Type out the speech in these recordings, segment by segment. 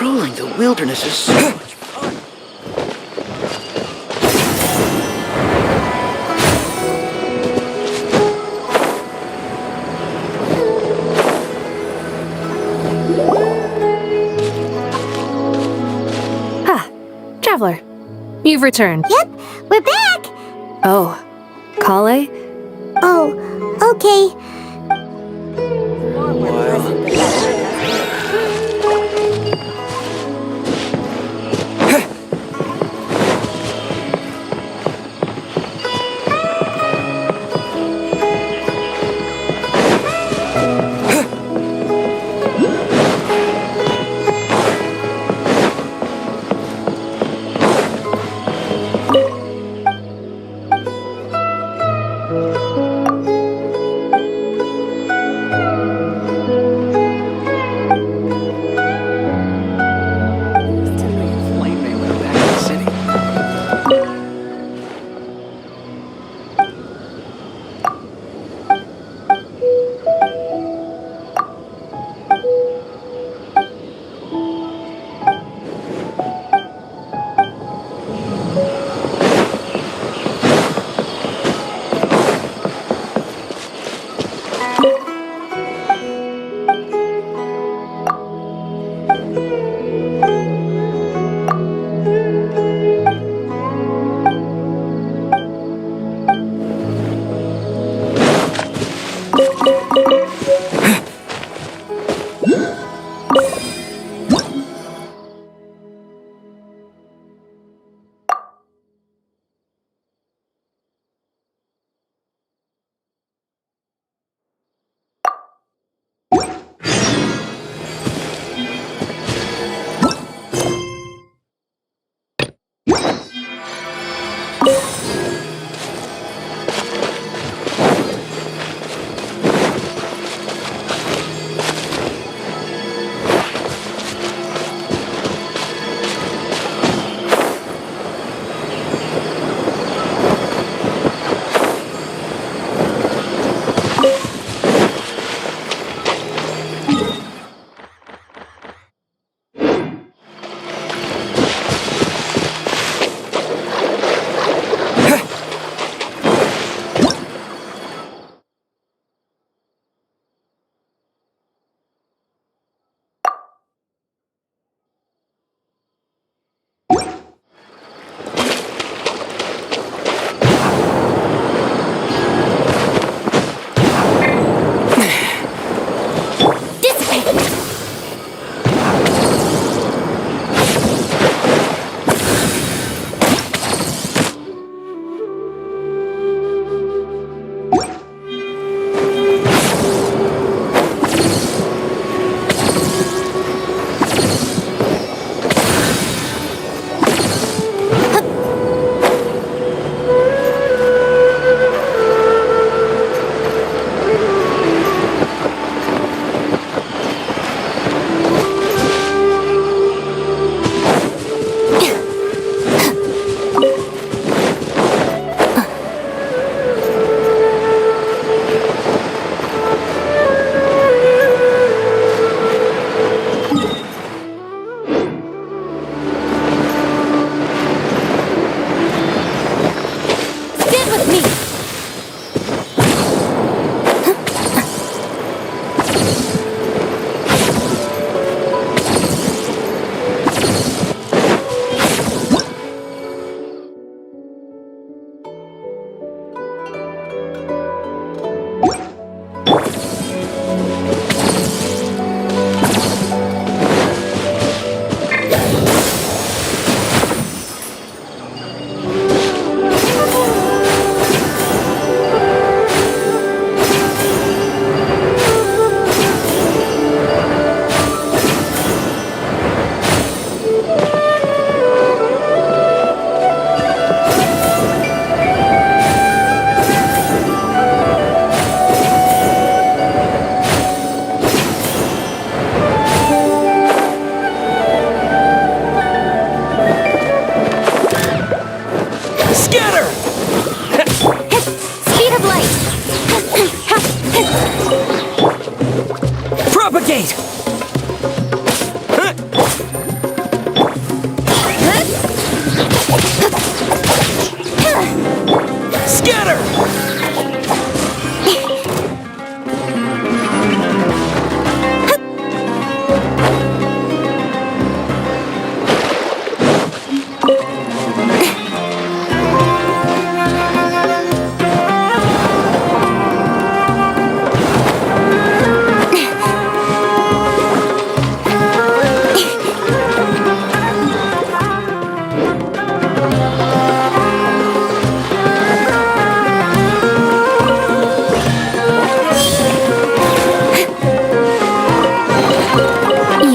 Patrolling the wilderness is so much fun. Traveler, you've returned. Yep, we're back! Oh, Kale? Oh, okay.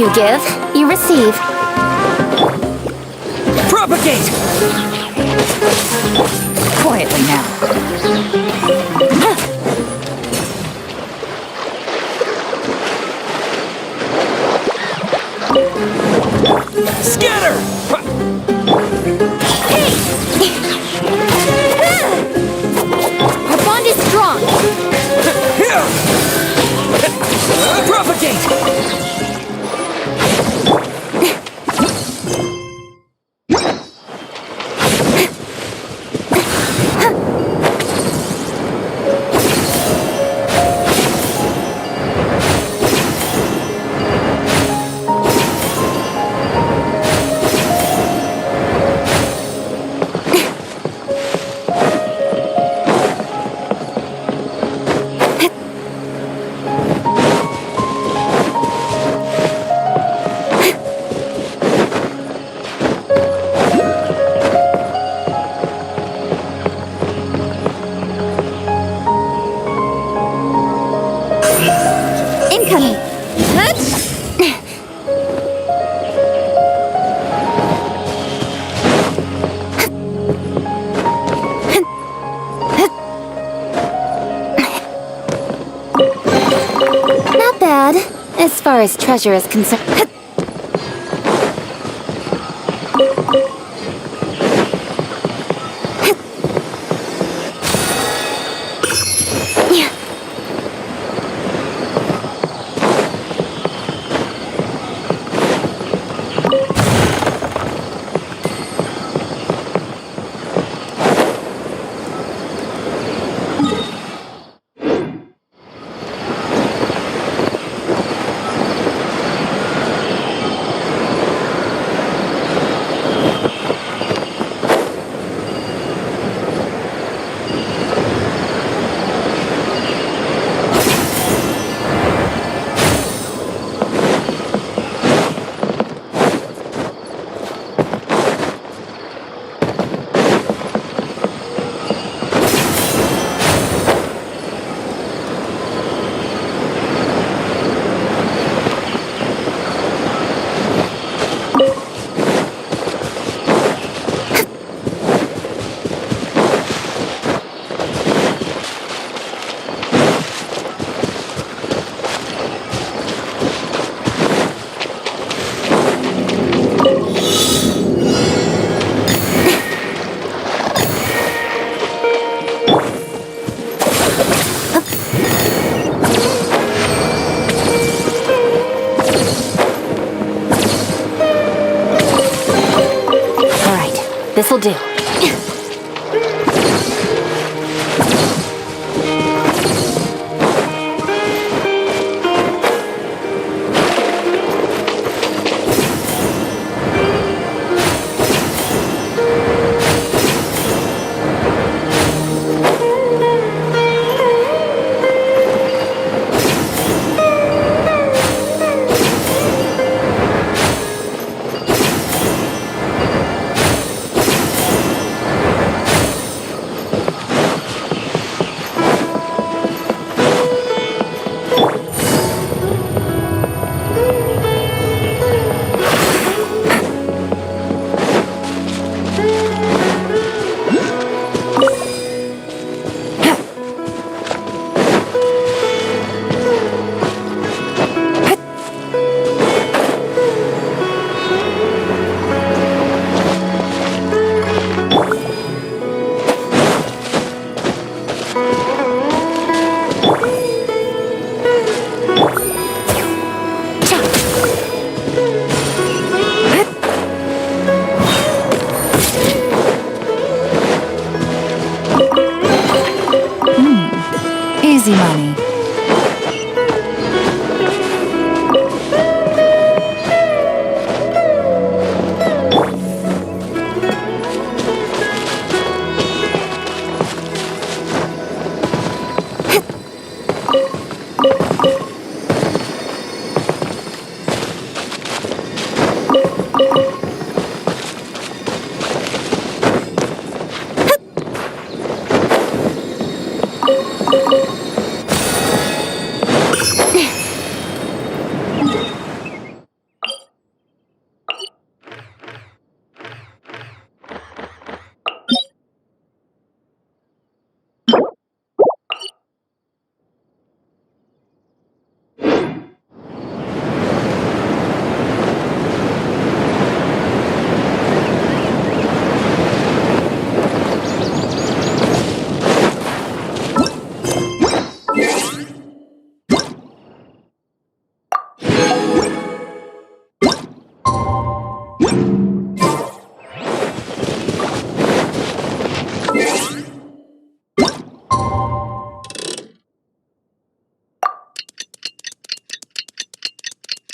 You give, you receive. Propagate! Quietly now. Scatter! Our bond is strong. Propagate! Incoming. Not bad, as far as treasure is concerned. This'll do.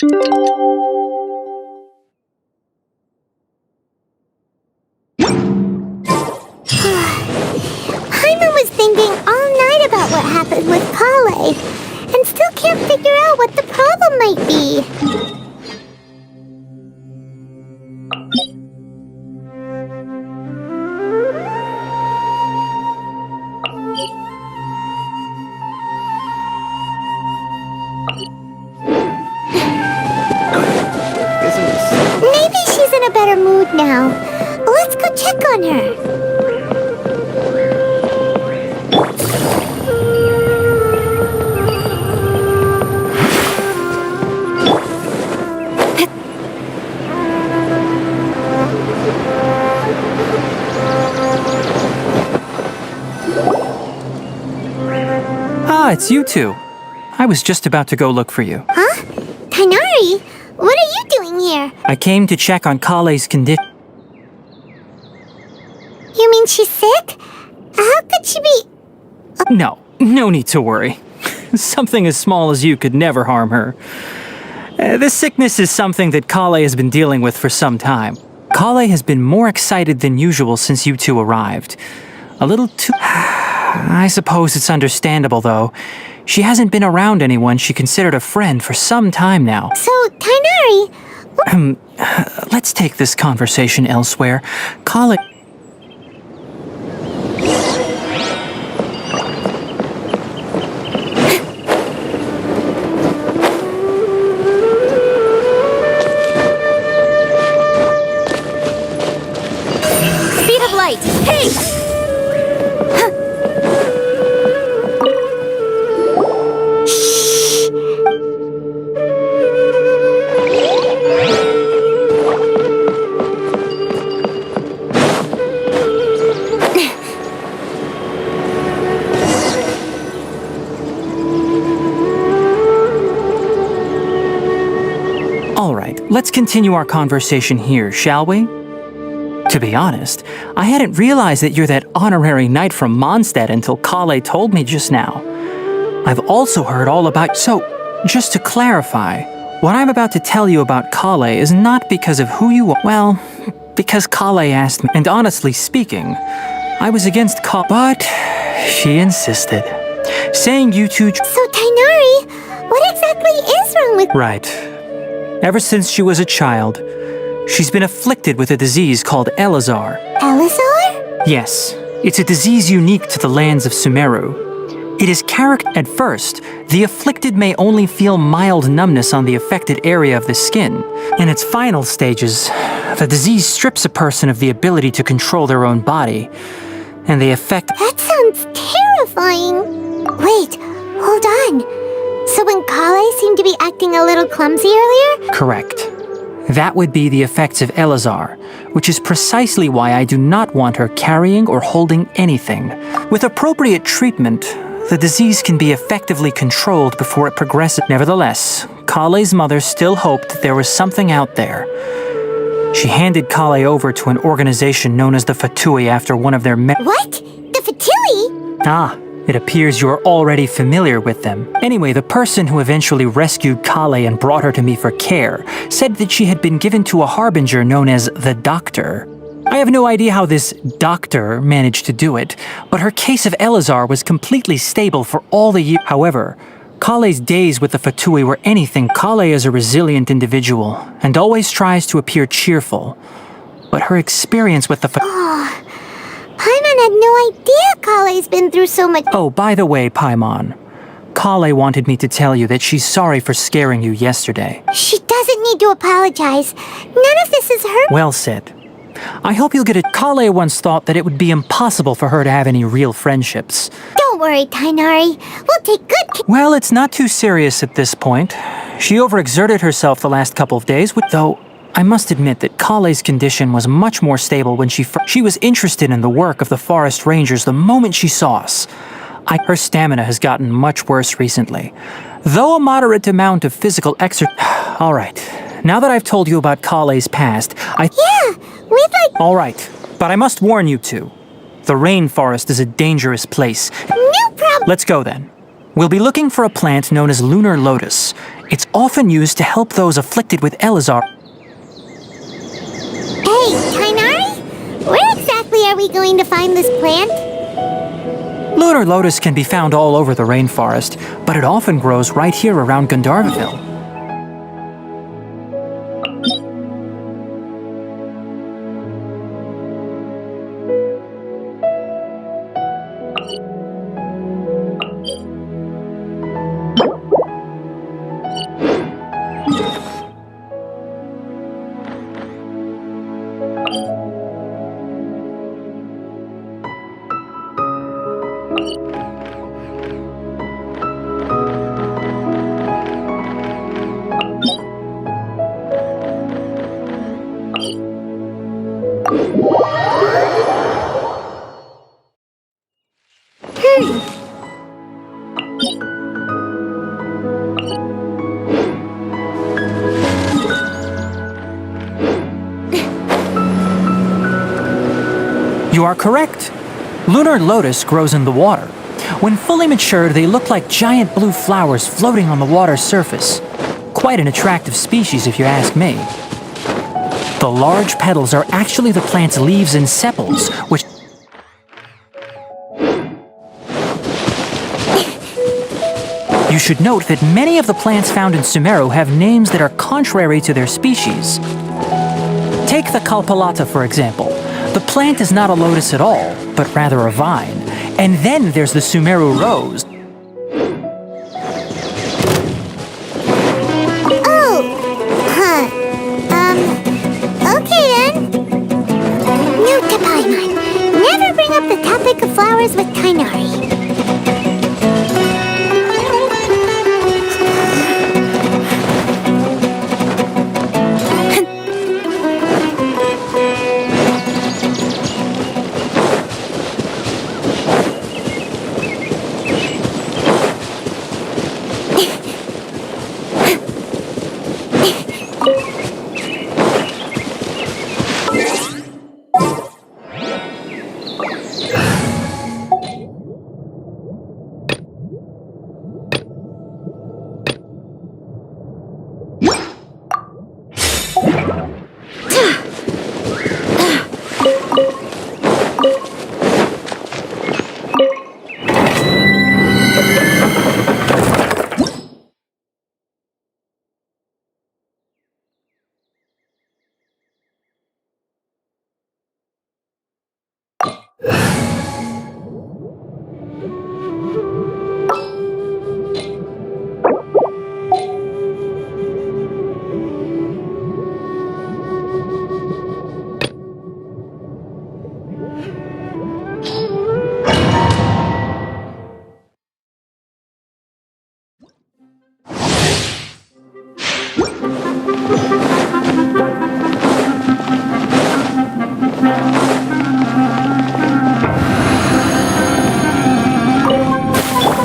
Paimon was thinking all night about what happened with Kale, and still can't figure out what the problem might be. Maybe she's in a better mood now. Let's go check on her. Ah, it's you two. I was just about to go look for you. Huh? Tainari? What are you doing here? I came to check on Kale's condition. You mean she's sick? How could she be... No need to worry. Something as small as you could never harm her. This sickness is something that Kale has been dealing with for some time. Kale has been more excited than usual since you two arrived. A little too... I suppose it's understandable, though. She hasn't been around anyone she considered a friend for some time now. So, Tainari... Let's take this conversation elsewhere. Kale... Speed of light! Hey! All right, let's continue our conversation here, shall we? To be honest, I hadn't realized that you're that honorary knight from Mondstadt until Kale told me just now. I've also heard all about... So, just to clarify, what I'm about to tell you about Kale is not because of who you are. Well, because Kale asked me. And honestly speaking, I was against Kale, but she insisted. Saying you two... So, Tainari, what exactly is wrong with... Right. Ever since she was a child, she's been afflicted with a disease called Elazar. Elazar? Yes, it's a disease unique to the lands of Sumeru. It is At first, the afflicted may only feel mild numbness on the affected area of the skin. In its final stages, the disease strips a person of the ability to control their own body, and they affect... That sounds terrifying. Wait, hold on. So when Kale seemed to be acting a little clumsy earlier? Correct. That would be the effects of Elazar, which is precisely why I do not want her carrying or holding anything. With appropriate treatment, the disease can be effectively controlled before it progresses. Nevertheless, Kale's mother still hoped that there was something out there. She handed Kale over to an organization known as the Fatui after one of their What? The Fatui? Ah, it appears you are already familiar with them. Anyway, the person who eventually rescued Kale and brought her to me for care said that she had been given to a harbinger known as the Doctor. I have no idea how this doctor managed to do it, but her case of Elazar was completely stable for all the years. However, Kale's days with the Fatui were anything. Kale is a resilient individual and always tries to appear cheerful. But her experience with the Paimon had no idea Kale's been through so much. Oh, by the way, Paimon, Kale wanted me to tell you that she's sorry for scaring you yesterday. She doesn't need to apologize. None of this is her. Well said. I hope you'll get it. Kale once thought that it would be impossible for her to have any real friendships. Don't worry, Tainari. We'll take good care. Well, it's not too serious at this point. She overexerted herself the last couple of days, though I must admit that Kale's condition was much more stable when she was interested in the work of the forest rangers the moment she saw us. Her stamina has gotten much worse recently, though a moderate amount of physical exercise. All right, now that I've told you about Kale's past, Yeah, we'd like... All right, but I must warn you two. The rainforest is a dangerous place. No problem. Let's go then. We'll be looking for a plant known as lunar lotus. It's often used to help those afflicted with Elazar. Hey, Tainari? Where exactly are we going to find this plant? Lunar lotus can be found all over the rainforest, but it often grows right here around Gandharvaville. You are correct. Lunar lotus grows in the water. When fully matured, they look like giant blue flowers floating on the water's surface. Quite an attractive species, if you ask me. The large petals are actually the plant's leaves and sepals, which you should note that many of the plants found in Sumeru have names that are contrary to their species. Take the Kalpalata, for example. The plant is not a lotus at all, but rather a vine. And then there's the Sumeru rose. Oh! Huh. Okay then. New to Paimon. Never bring up the topic of flowers with Tainari.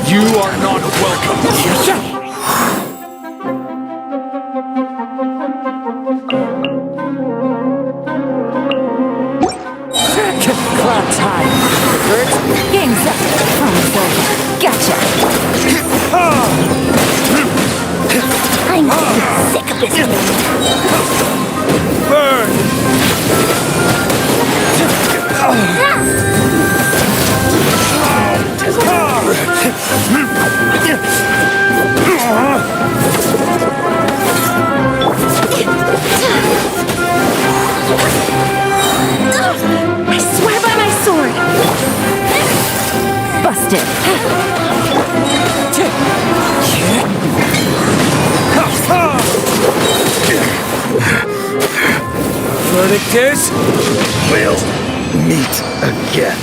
You are not welcome here. Cloud time. Game's up. Almost over. Gotcha. I'm sick of this game. Burn! I swear by my sword. Busted. Verdict is, we'll meet again.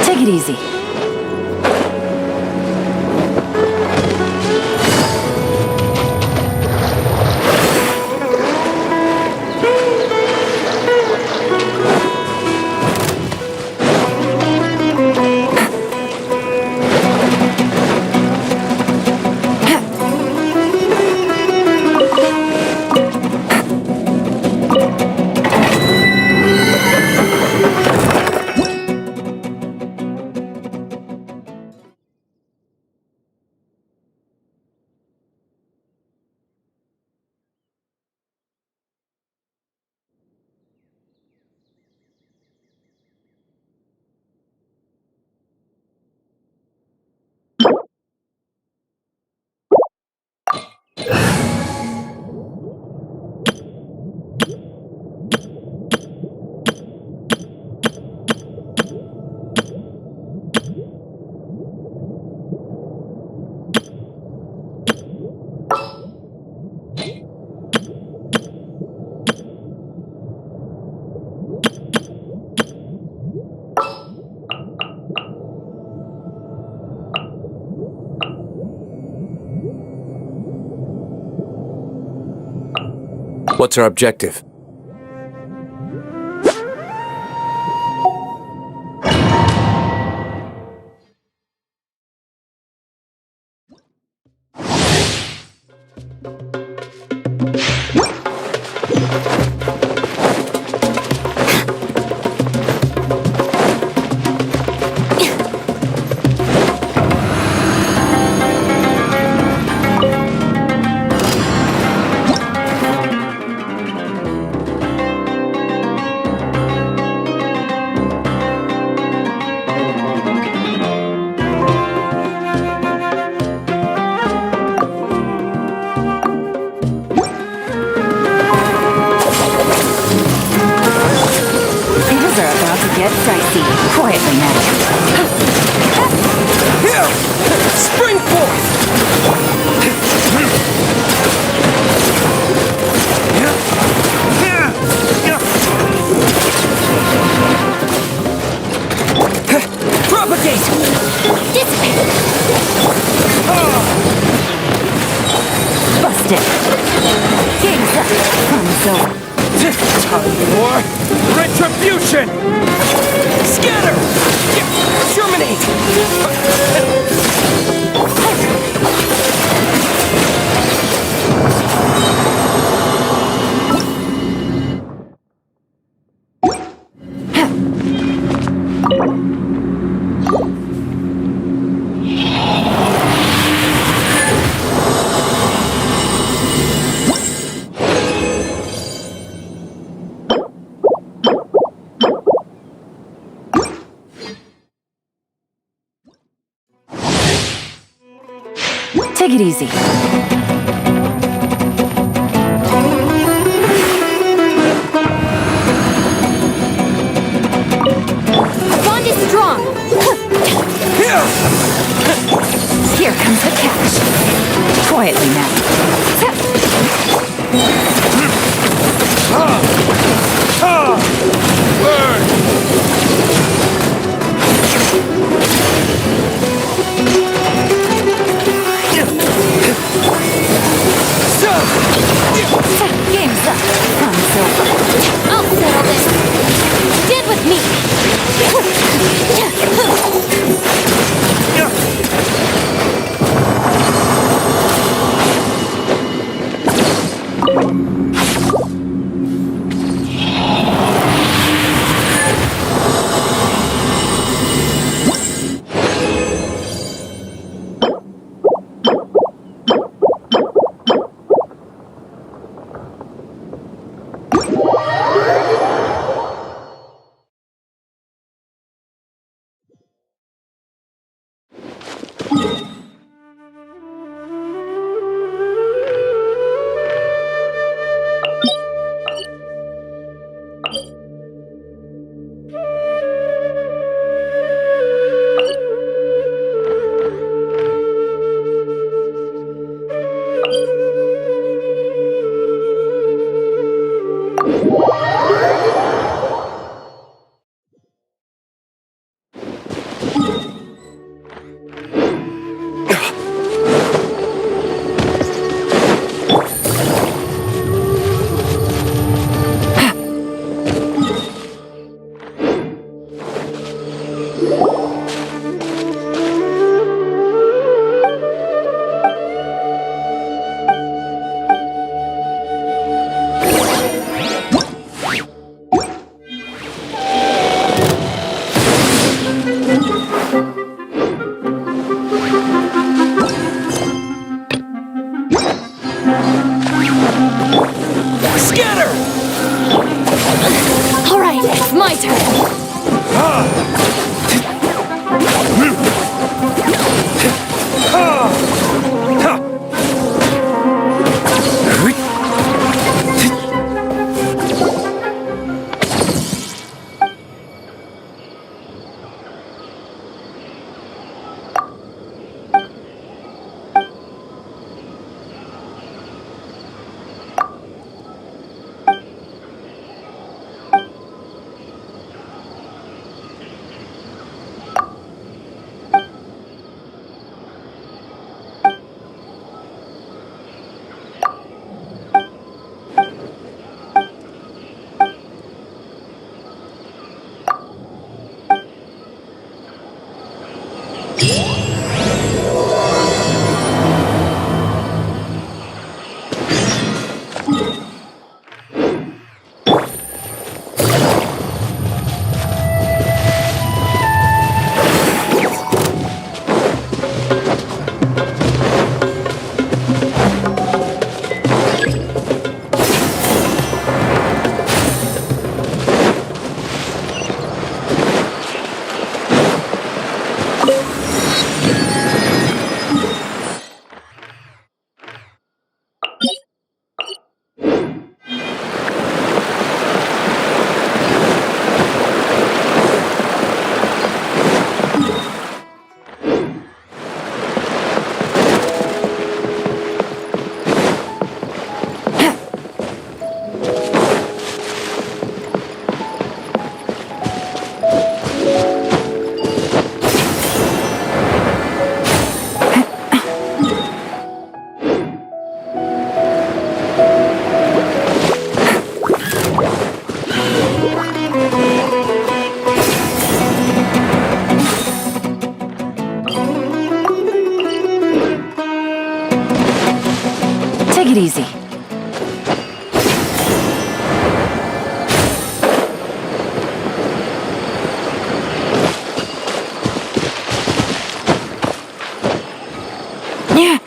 Take it easy. What's our objective? Get dicey. Quietly now. Here! Spring forth! Propagate! Dissipate! Busted. Game's up. Fun's over. Time for retribution! Scatter! Terminate! Take it easy. Bond is strong. Here comes the catch. Quietly now. Game's up. Fun's over. I'll settle this. Stand with me. All right, it's my turn. Take it easy. Yeah.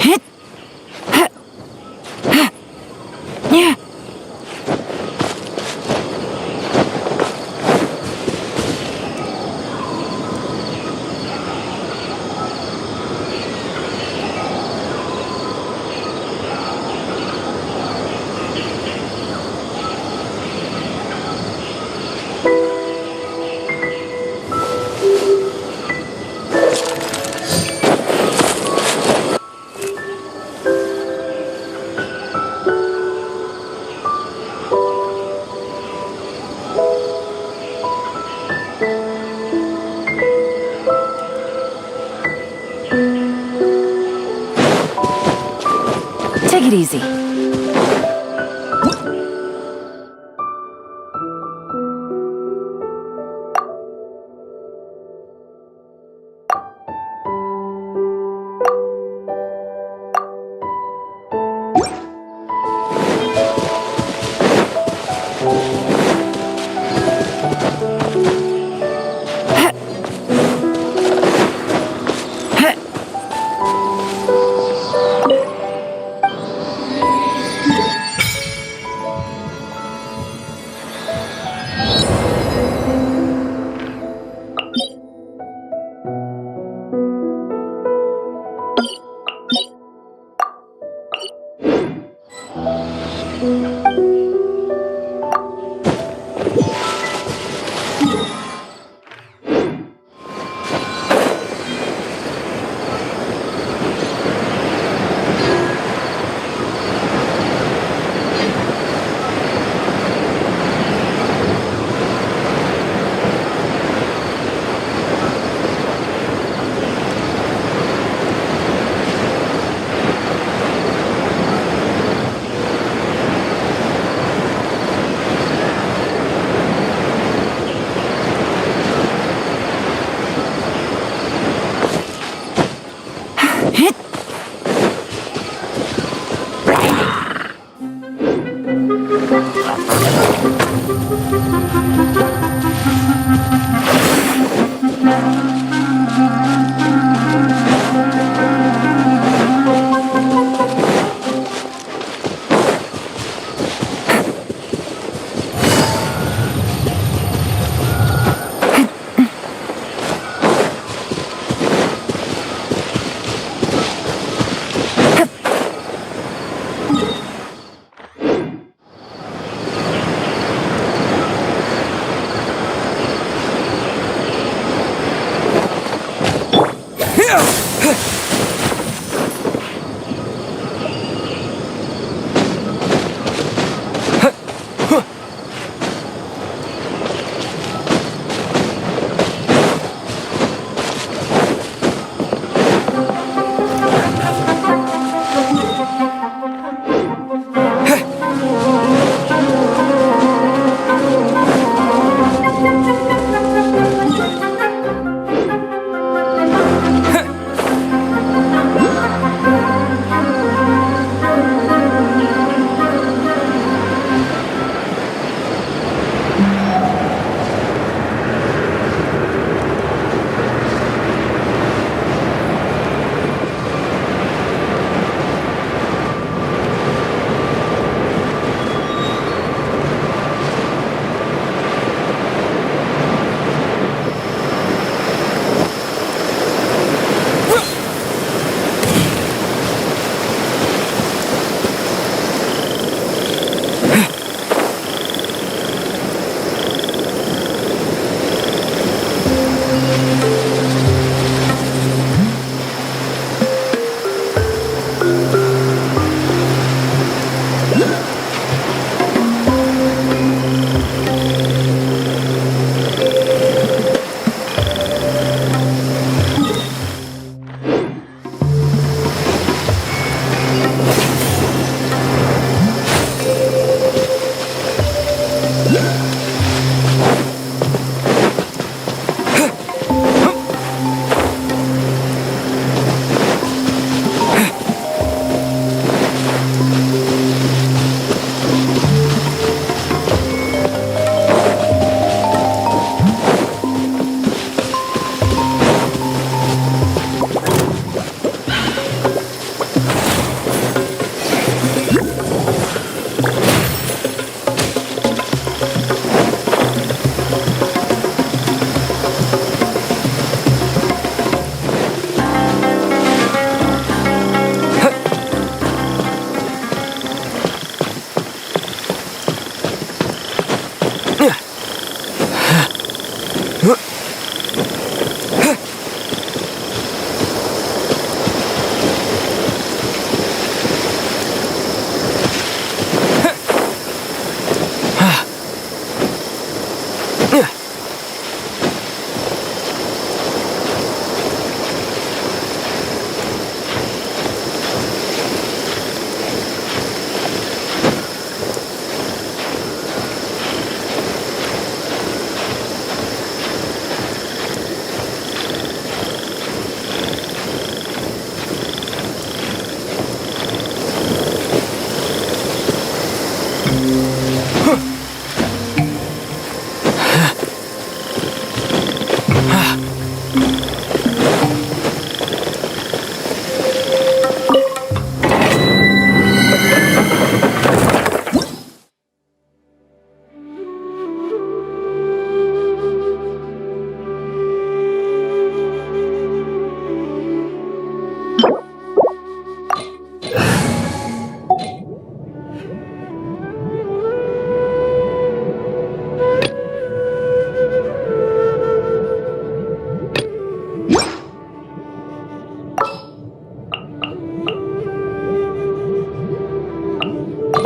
Hit. Take it easy.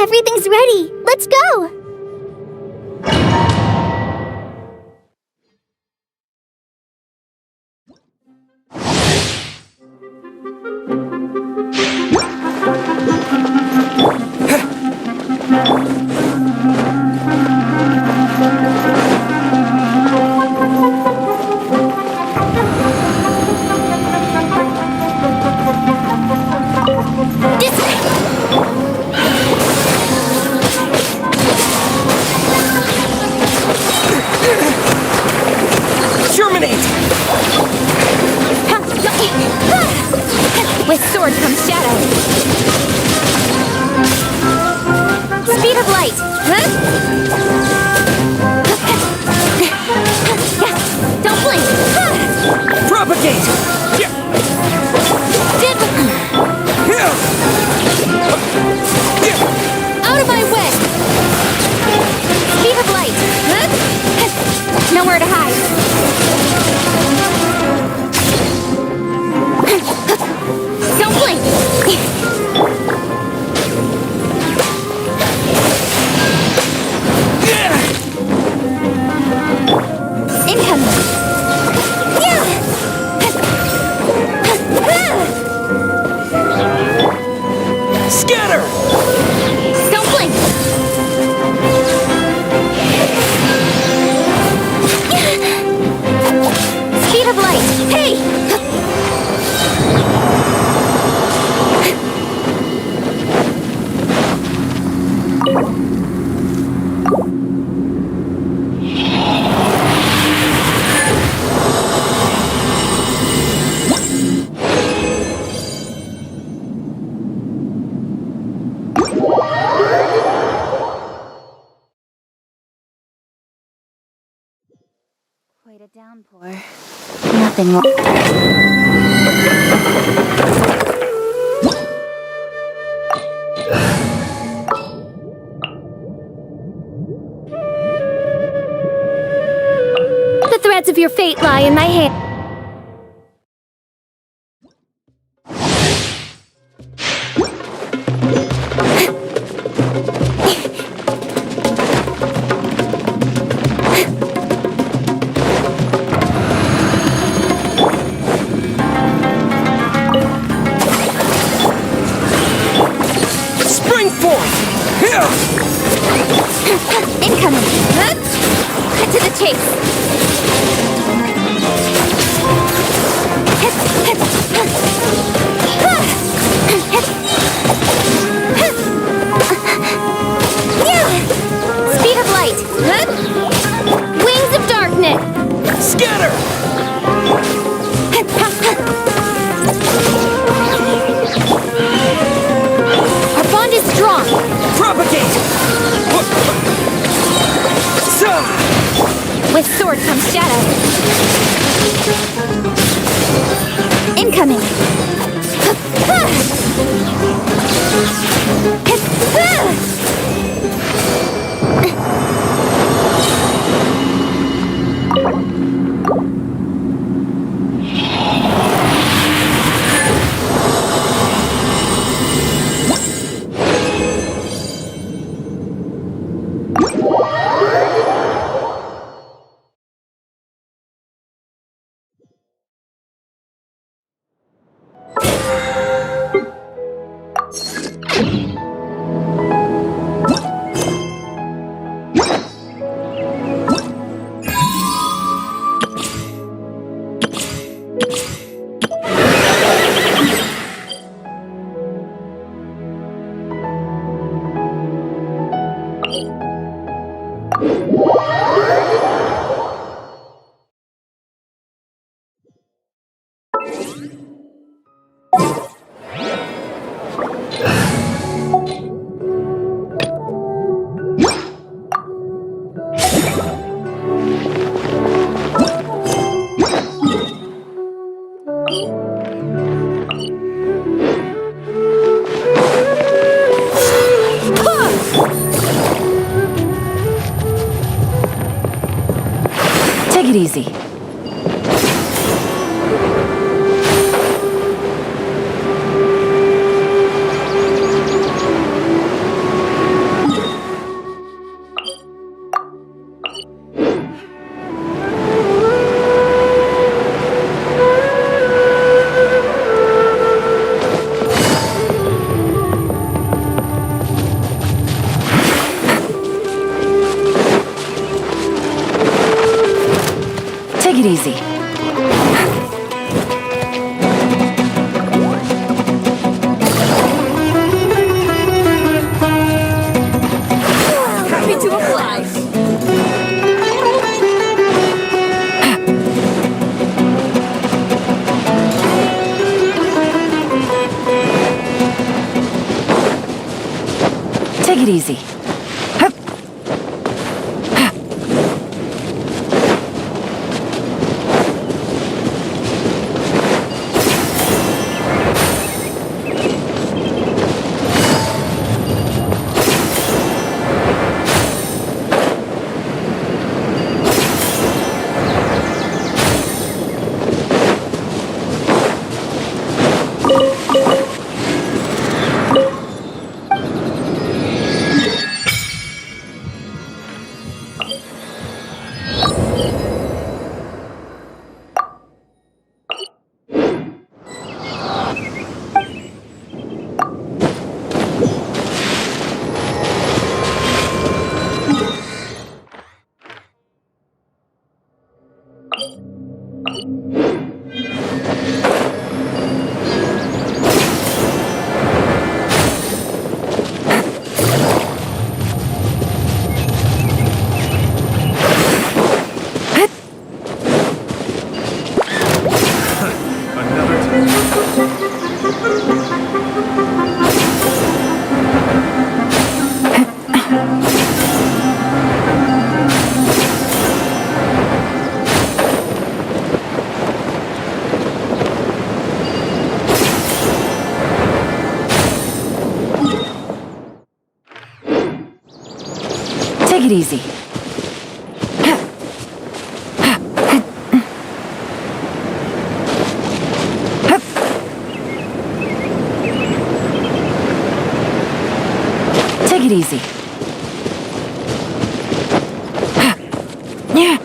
Everything's ready. Let's go. Terminate! With sword comes shadow. Speed of light. Don't blink. Propagate! Dead with me. Out of my way. Speed of light. Nowhere to hide. Don't blink. Incoming. Scatter! Don't blink. Speed of light. Hey! Quite a downpour. Nothing more. The threads of your fate lie in my hand. Spring forth! Incoming. Cut to the chase. Speed of light. Wings of darkness. Scatter! Our bond is strong. Propagate! With sword comes shadow. Incoming. Take it easy. it easy. Happy to oblige. Take it easy. Hup. Take it easy. Take it easy. Yeah.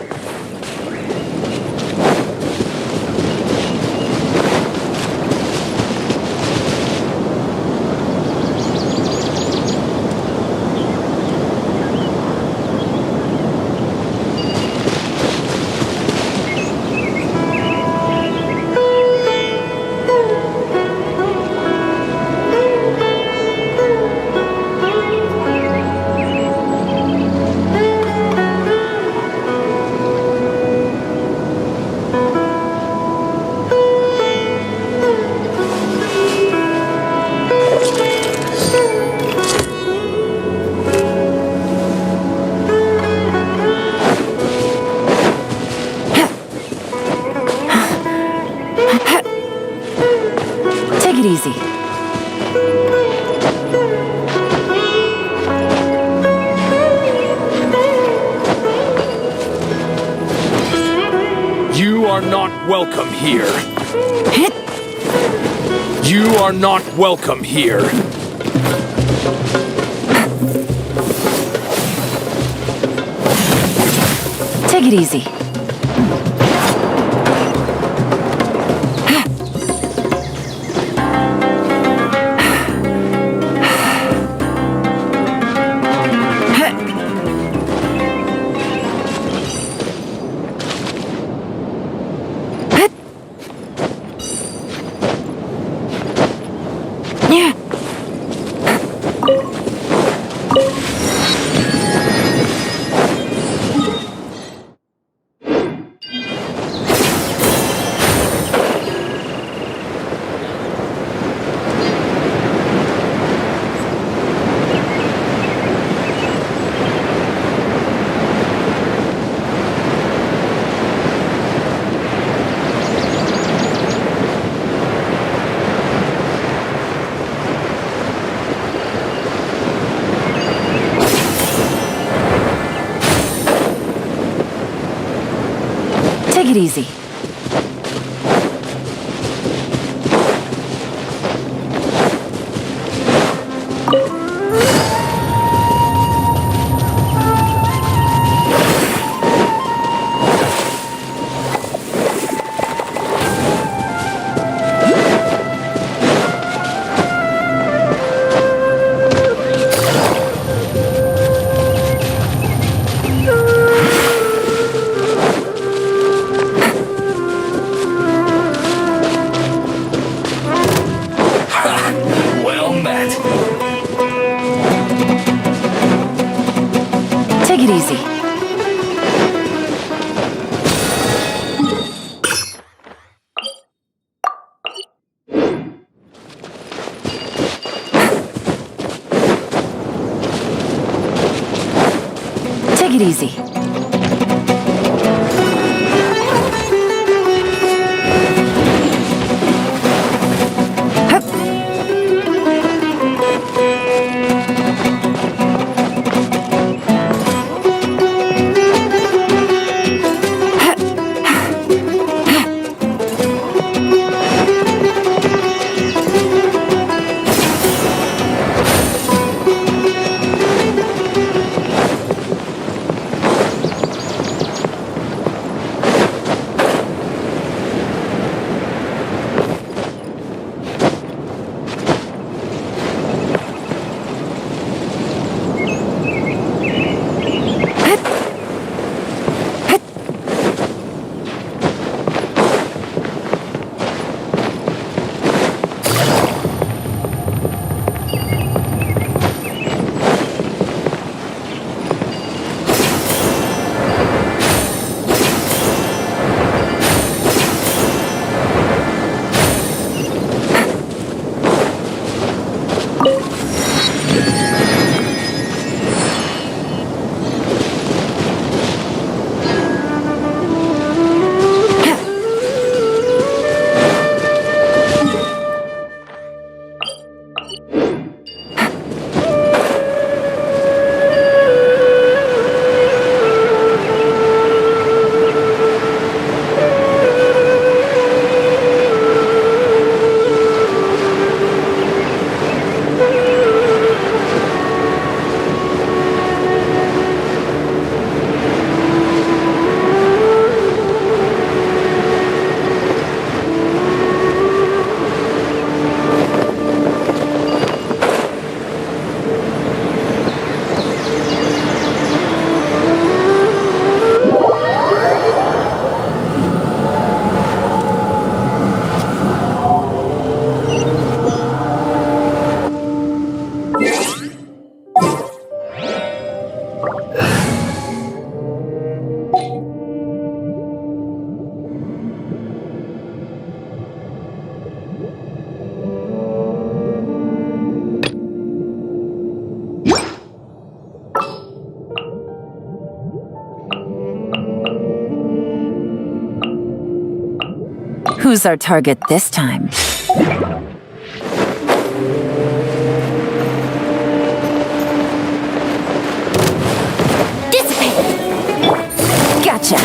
Take it easy. You are not welcome here. You are not welcome here. Take it easy. Yeah. Take it easy. it easy. Who's our target this time? Dissipate! Gotcha.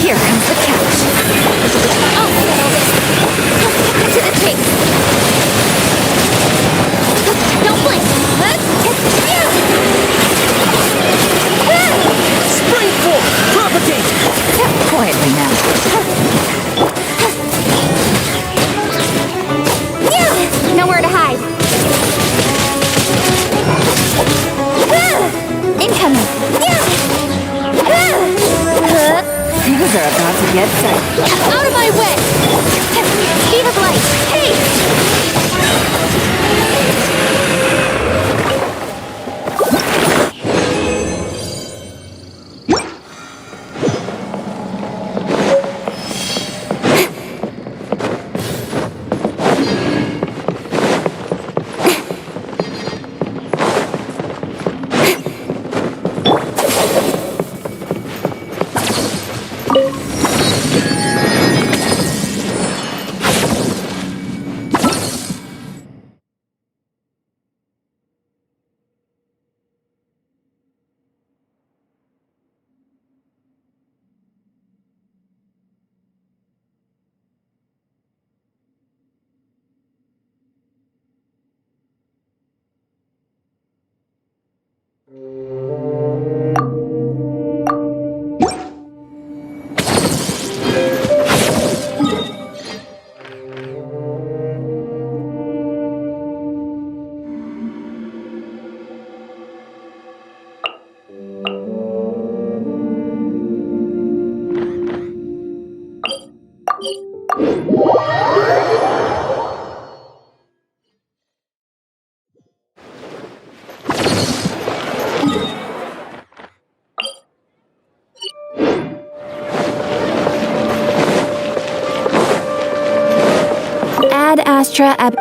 Here comes the catch. I'll settle this. To the chase. Don't blink. Spring forth! Propagate! Quietly now. Nowhere to hide. Incoming. Things are about to get set. Out of my way. Speed of light. Haste. Ad Astra Ab.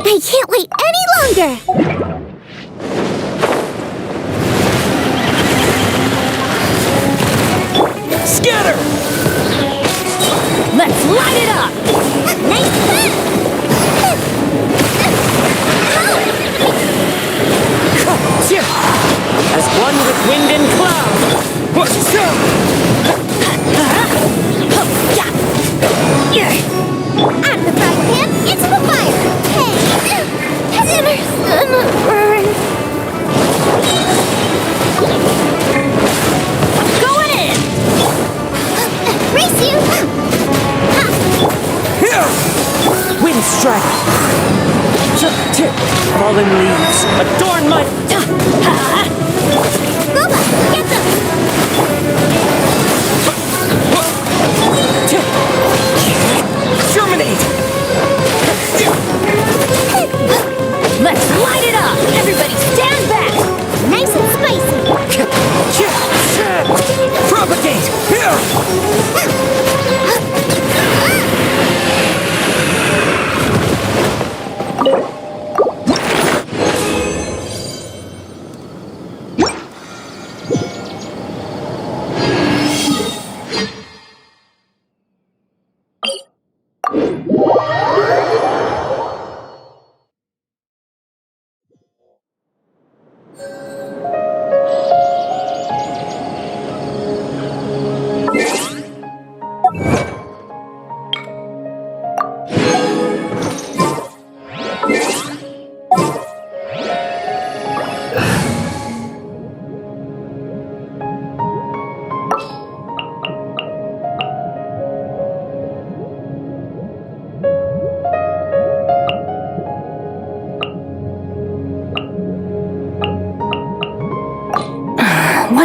I can't wait any longer! Scatter! Let's light it up! Nice! As one with wind and cloud! Out of the frying pan, into the fire! Hey! Sinners, burn! Going in! Race you! Wind strike! Fallen leaves adorn my... Boba, get them! Germinate! Let's light it up! Everybody stand back! Nice and spicy! Propagate!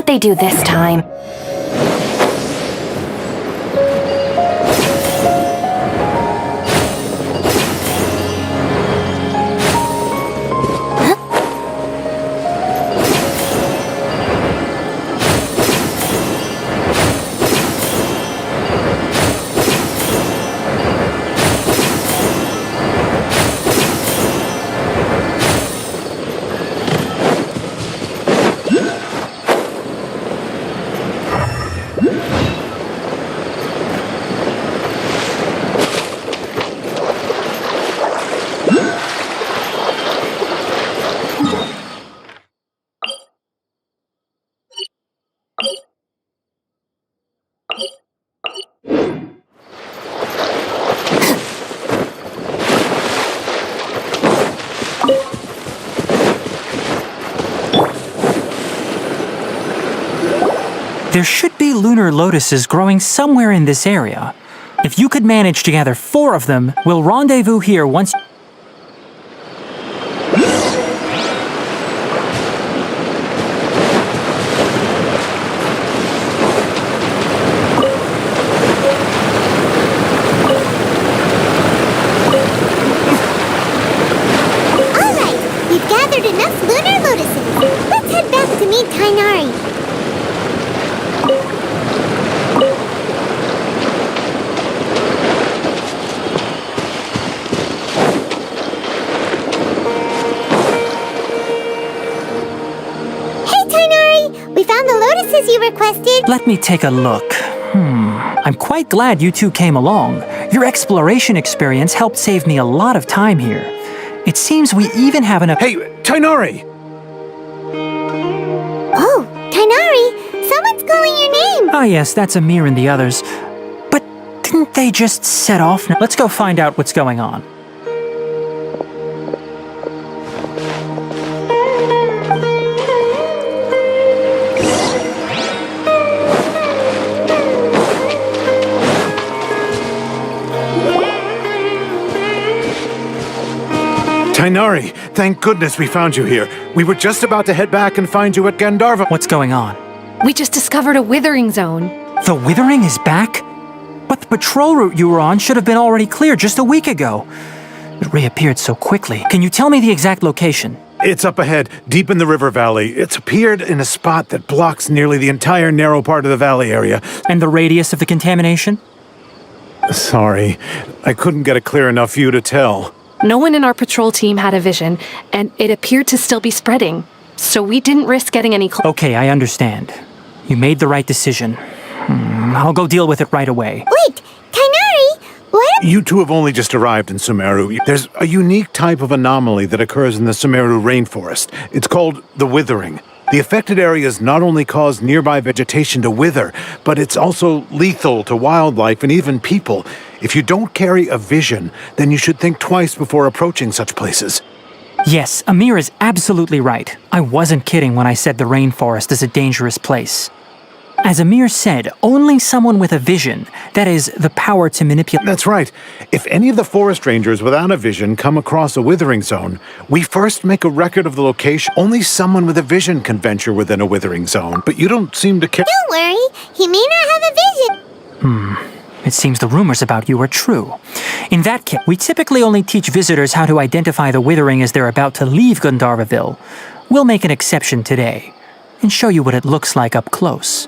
they do this time? There should be lunar lotuses growing somewhere in this area. If you could manage to gather 4 of them, we'll rendezvous here once. Alright, we've gathered enough lunar lotuses. Let's head back to meet Tainari. We found the lotuses you requested. Let me take a look. I'm quite glad you two came along. Your exploration experience helped save me a lot of time here. It seems we even have an... Hey, Tainari! Oh, Tainari! Someone's calling your name! Ah, yes, that's Amir and the others. But didn't they just set off? Let's go find out what's going on. Tainari, thank goodness we found you here. We were just about to head back and find you at Gandharva. What's going on? We just discovered a withering zone. The withering is back? But the patrol route you were on should have been already clear just a week ago. It reappeared so quickly. Can you tell me the exact location? It's up ahead, deep in the river valley. It's appeared in a spot that blocks nearly the entire narrow part of the valley area. And the radius of the contamination? Sorry, I couldn't get a clear enough view to tell. No one in our patrol team had a vision, and it appeared to still be spreading. So we didn't risk getting any Okay, I understand. You made the right decision. I'll go deal with it right away. Wait, Tainari! What? You two have only just arrived in Sumeru. There's a unique type of anomaly that occurs in the Sumeru rainforest. It's called the withering. The affected areas not only cause nearby vegetation to wither, but it's also lethal to wildlife and even people. If you don't carry a vision, then you should think twice before approaching such places. Yes, Amir is absolutely right. I wasn't kidding when I said the rainforest is a dangerous place. As Amir said, only someone with a vision, that is, the power to manipulate... That's right. If any of the forest rangers without a vision come across a withering zone, we first make a record of the location. Only someone with a vision can venture within a withering zone, but you don't seem to care. Don't worry, he may not have a vision. It seems the rumors about you are true. In that case, we typically only teach visitors how to identify the withering as they're about to leave Gandharvaville. We'll make an exception today, and show you what it looks like up close.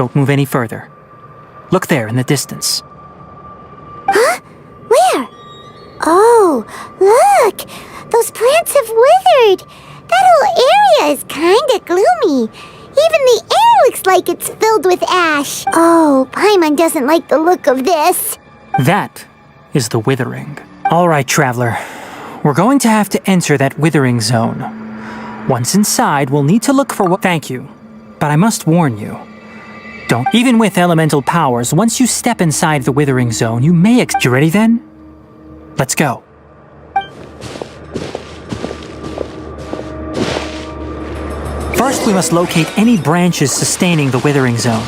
Don't move any further. Look there in the distance. Where? Oh, look! Those plants have withered! That whole area is kinda gloomy. Even the air looks like it's filled with ash. Oh, Paimon doesn't like the look of this. That is the withering. All right, traveler. We're going to have to enter that withering zone. Once inside, we'll need to look for what... Thank you. But I must warn you. Don't... Even with elemental powers, once you step inside the withering zone, you may... You ready then? Let's go. First, we must locate any branches sustaining the withering zone.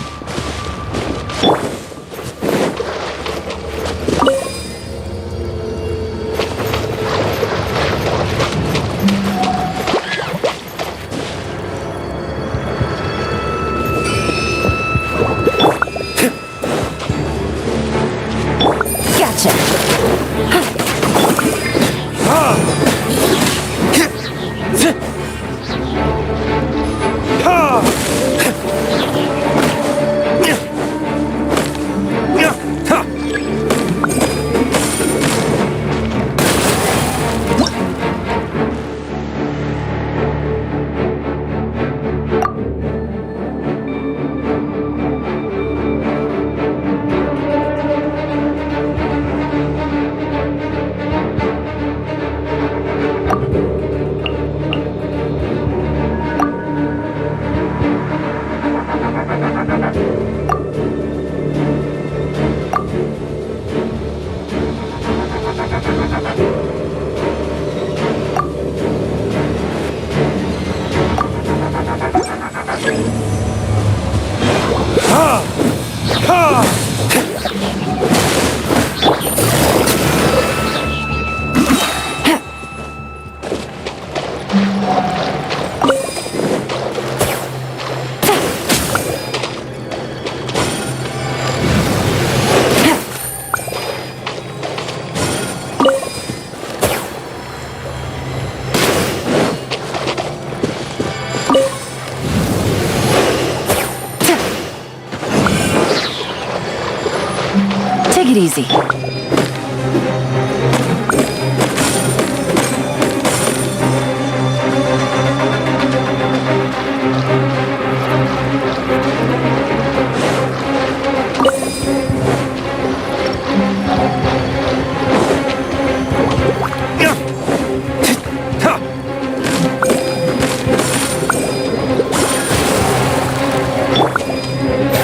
Take it easy.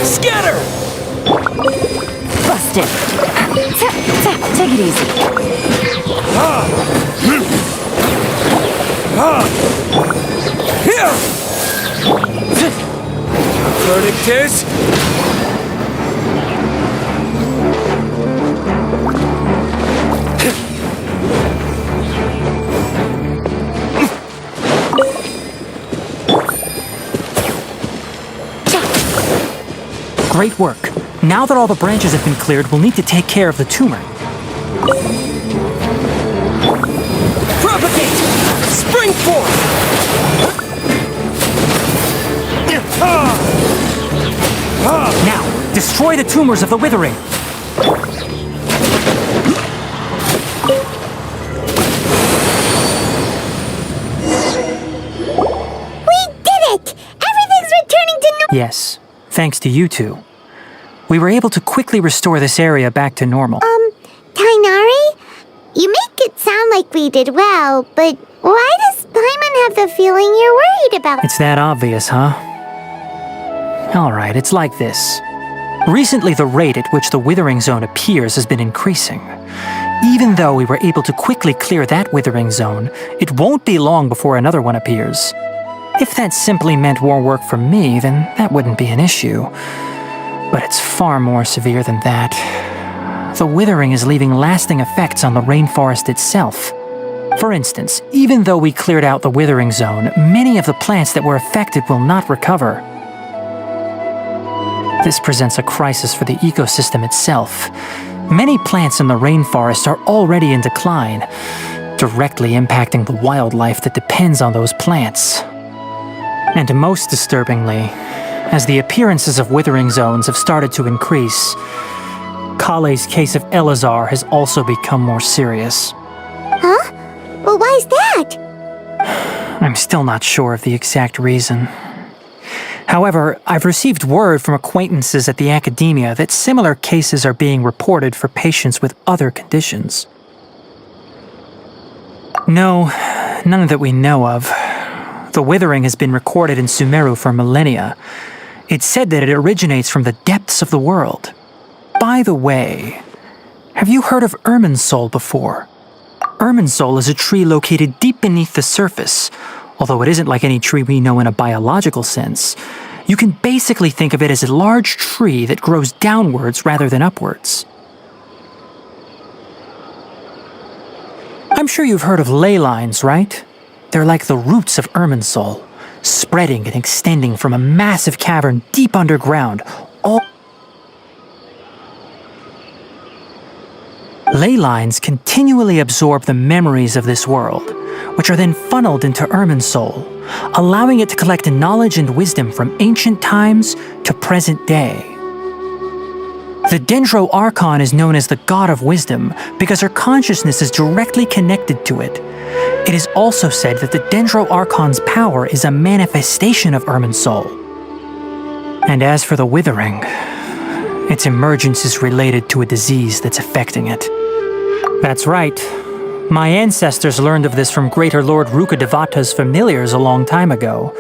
Scatter! Busted. Take it easy. Verdict is... Great work. Now that all the branches have been cleared, we'll need to take care of the tumor. Propagate! Spring forth! Now, destroy the tumors of the withering. We did it! Everything's returning to normal. Yes, thanks to you two. We were able to quickly restore this area back to normal. Kainari? You make it sound like we did well, but why does Paimon have the feeling you're worried about? It's that obvious, huh? Alright, it's like this. Recently, the rate at which the withering zone appears has been increasing. Even though we were able to quickly clear that withering zone, it won't be long before another one appears. If that simply meant more work for me, then that wouldn't be an issue. But it's far more severe than that. The withering is leaving lasting effects on the rainforest itself. For instance, even though we cleared out the withering zone, many of the plants that were affected will not recover. This presents a crisis for the ecosystem itself. Many plants in the rainforest are already in decline, directly impacting the wildlife that depends on those plants. And most disturbingly, As the appearances of withering zones have started to increase, Kale's case of Elazar has also become more serious. Huh? Well, why is that? I'm still not sure of the exact reason. However, I've received word from acquaintances at the academia that similar cases are being reported for patients with other conditions. No, none that we know of. The withering has been recorded in Sumeru for millennia. It's said that it originates from the depths of the world. By the way, have you heard of Irminsul before? Irminsul is a tree located deep beneath the surface. Although it isn't like any tree we know in a biological sense, you can basically think of it as a large tree that grows downwards rather than upwards. I'm sure you've heard of ley lines, right? They're like the roots of Irminsul, spreading and extending from a massive cavern deep underground. Ley lines continually absorb the memories of this world, which are then funneled into Irminsul, allowing it to collect knowledge and wisdom from ancient times to present day. The Dendro Archon is known as the God of Wisdom because her consciousness is directly connected to it. It is also said that the Dendro Archon's power is a manifestation of Irminsul. And as for the Withering, its emergence is related to a disease that's affecting it. That's right. My ancestors learned of this from Greater Lord Rukadevata's familiars a long time ago.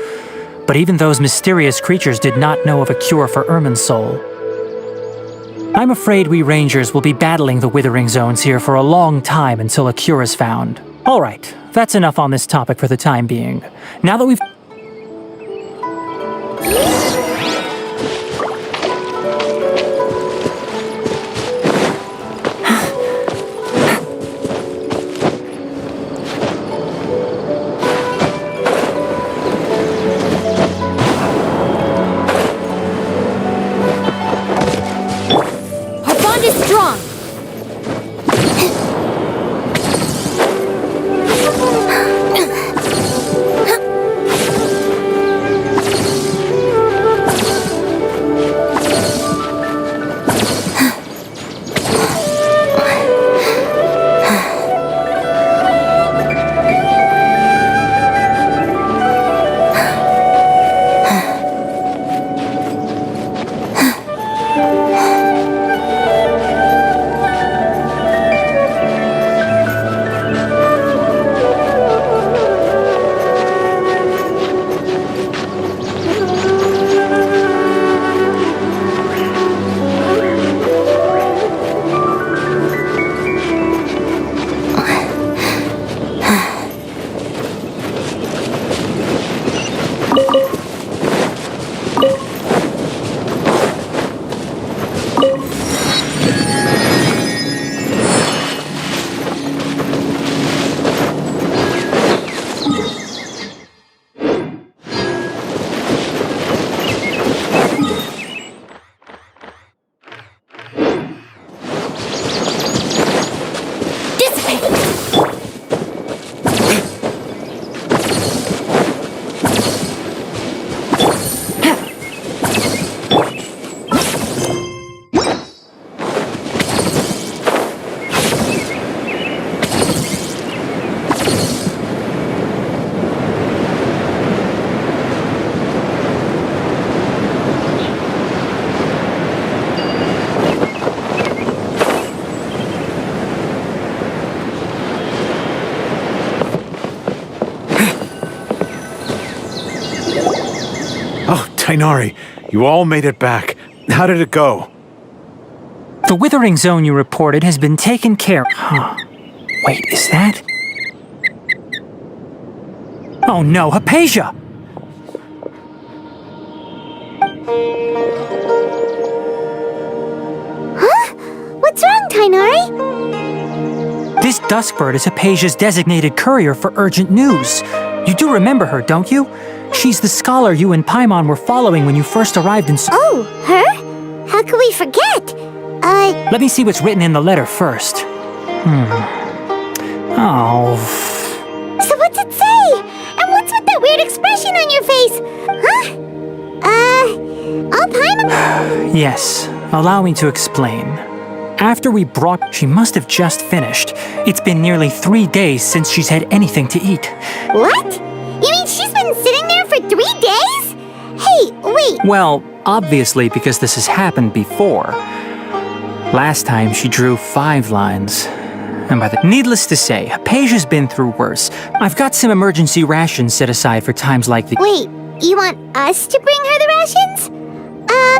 But even those mysterious creatures did not know of a cure for Irminsul. I'm afraid we Rangers will be battling the Withering Zones here for a long time until a cure is found. Alright, that's enough on this topic for the time being. Now that we've... Tainari, you all made it back. How did it go? The Withering Zone you reported has been taken care of. Huh. Wait, is that... Oh no, Hypatia! Huh? What's wrong, Tainari? This Duskbird is Hypatia's designated courier for urgent news. You do remember her, don't you? She's the scholar you and Paimon were following when you first arrived in... Oh, her? How could we forget? Let me see what's written in the letter first. Oh... So what's it say? And what's with that weird expression on your face? Huh? Yes, allow me to explain. After we brought, she must have just finished. It's been nearly 3 days since she's had anything to eat. What? You mean she's been sitting there for 3 days? Hey, wait. Well, obviously because this has happened before. Last time she drew 5 lines. And by the needless to say, Hypatia's been through worse. I've got some emergency rations set aside for times like these. Wait, you want us to bring her the rations?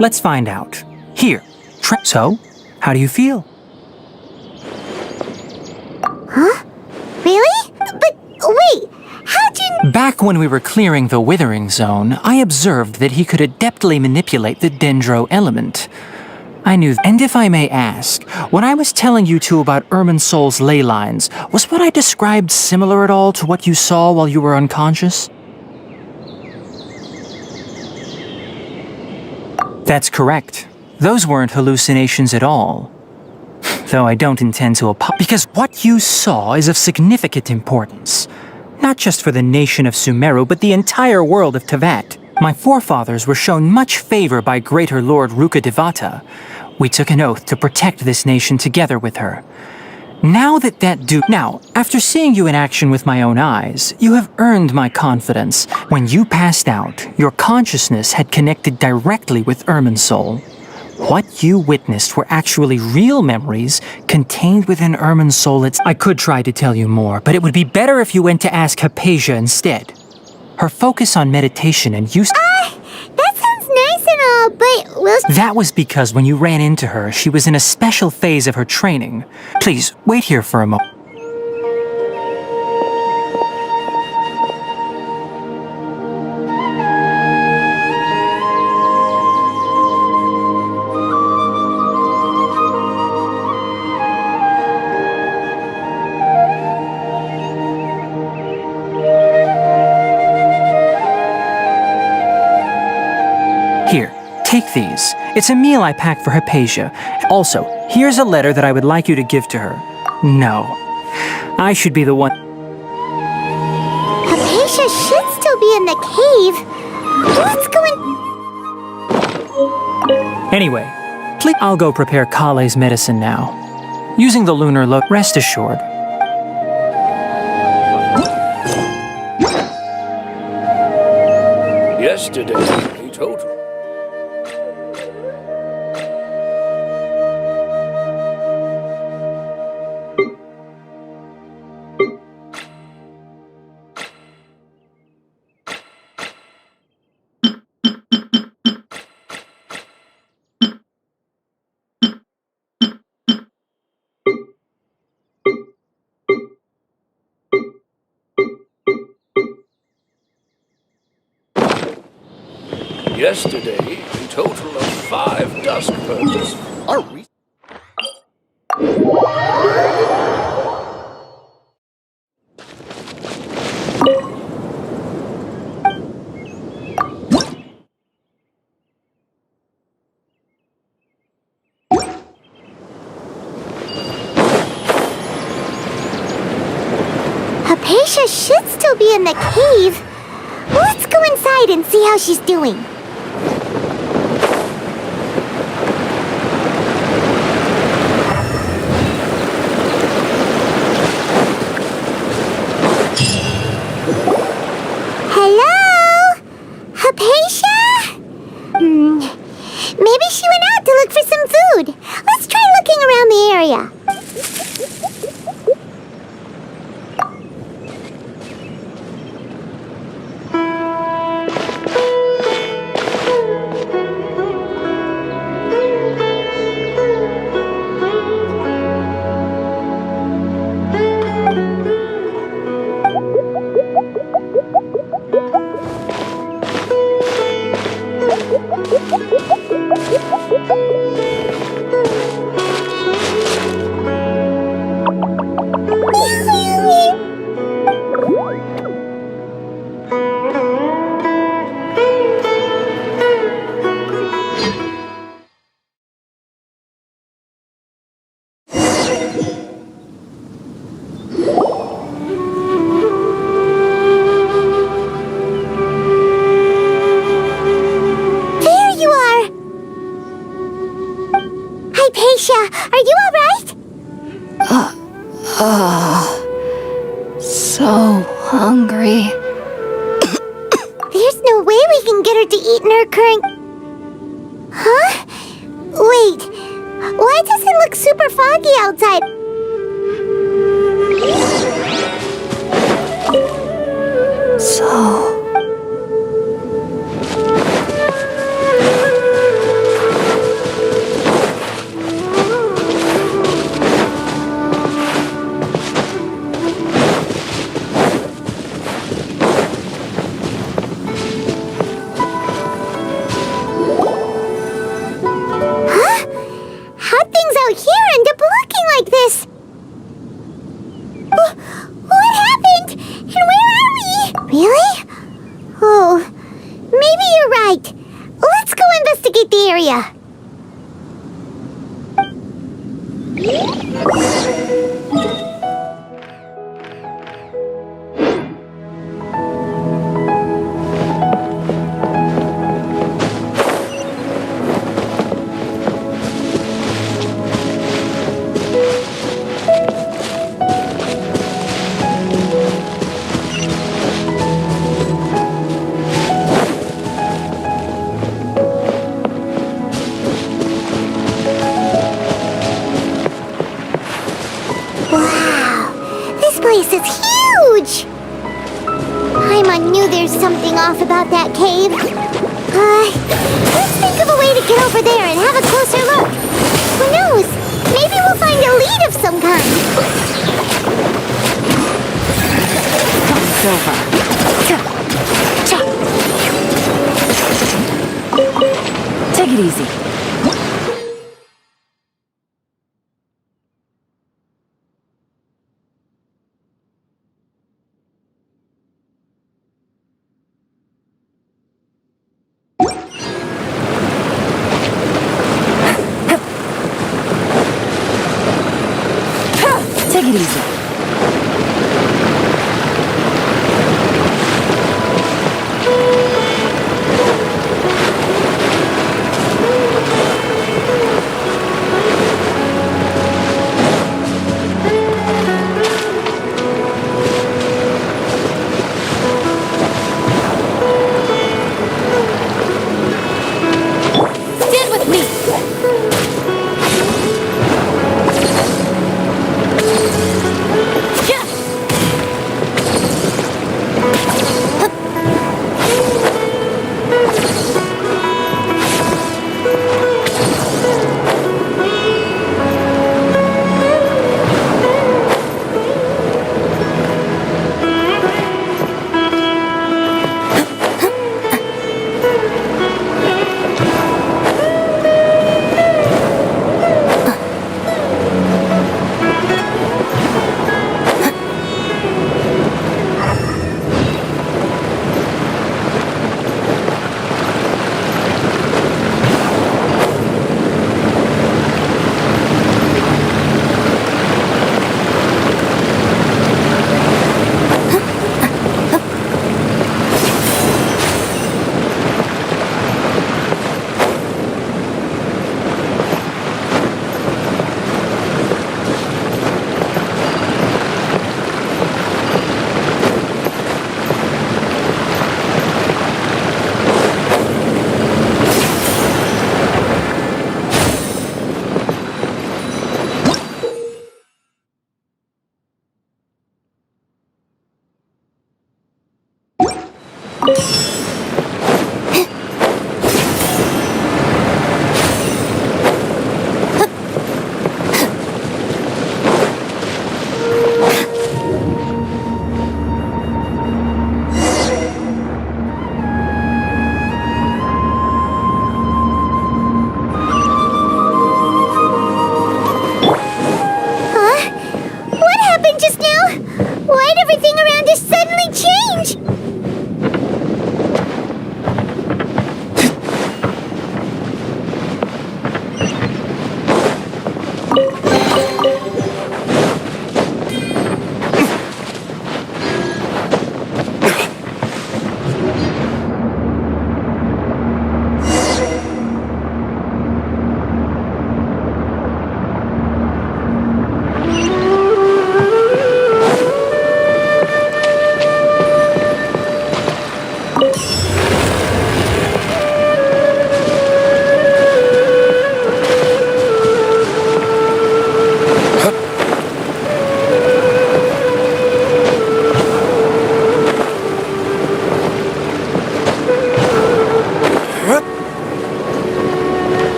Let's find out. Here. So, how do you feel? Really? But wait, how'd you... Back when we were clearing the Withering Zone, I observed that he could adeptly manipulate the Dendro element. I knew. And if I may ask, when I was telling you two about Irminsol's ley lines, was what I described similar at all to what you saw while you were unconscious? That's correct. Those weren't hallucinations at all. Though I don't intend to apologize, because what you saw is of significant importance. Not just for the nation of Sumeru, but the entire world of Tevat. My forefathers were shown much favor by Greater Lord Rukadevata. We took an oath to protect this nation together with her. Now, after seeing you in action with my own eyes, you have earned my confidence. When you passed out, your consciousness had connected directly with Irminsol. What you witnessed were actually real memories contained within Irminsol. I could try to tell you more, but it would be better if you went to ask Hypatia instead. Her focus on meditation and use... That sounds nice and all, but we'll... That was because when you ran into her, she was in a special phase of her training. Please, wait here for a moment. Here, take these. It's a meal I packed for Hypatia. Also, here's a letter that I would like you to give to her. No, I should be the one. Hypatia should still be in the cave. What's going... Anyway, please, I'll go prepare Kale's medicine now. Using the lunar rest assured. Yesterday, he told her. Yesterday, a total of 5 dusk birds. Are we? Hypatia should still be in the cave. Let's go inside and see how she's doing. Hello? Hypatia? Maybe she went out to look for some food. Let's try looking around the area. Hypatia, are you alright? So hungry. There's no way we can get her to eat in her current... Huh? Wait, why does it look super foggy outside? So... How'd things out here end up looking like this? What happened? And where are we? Really? Oh, maybe you're right. Let's go investigate the area. Wow, this place is huge! Paimon knew there's something off about that cave. Let's think of a way to get over there and have a closer look. Who knows? Maybe we'll find a lead of some kind. Take it easy. Take it easy. Stand with me.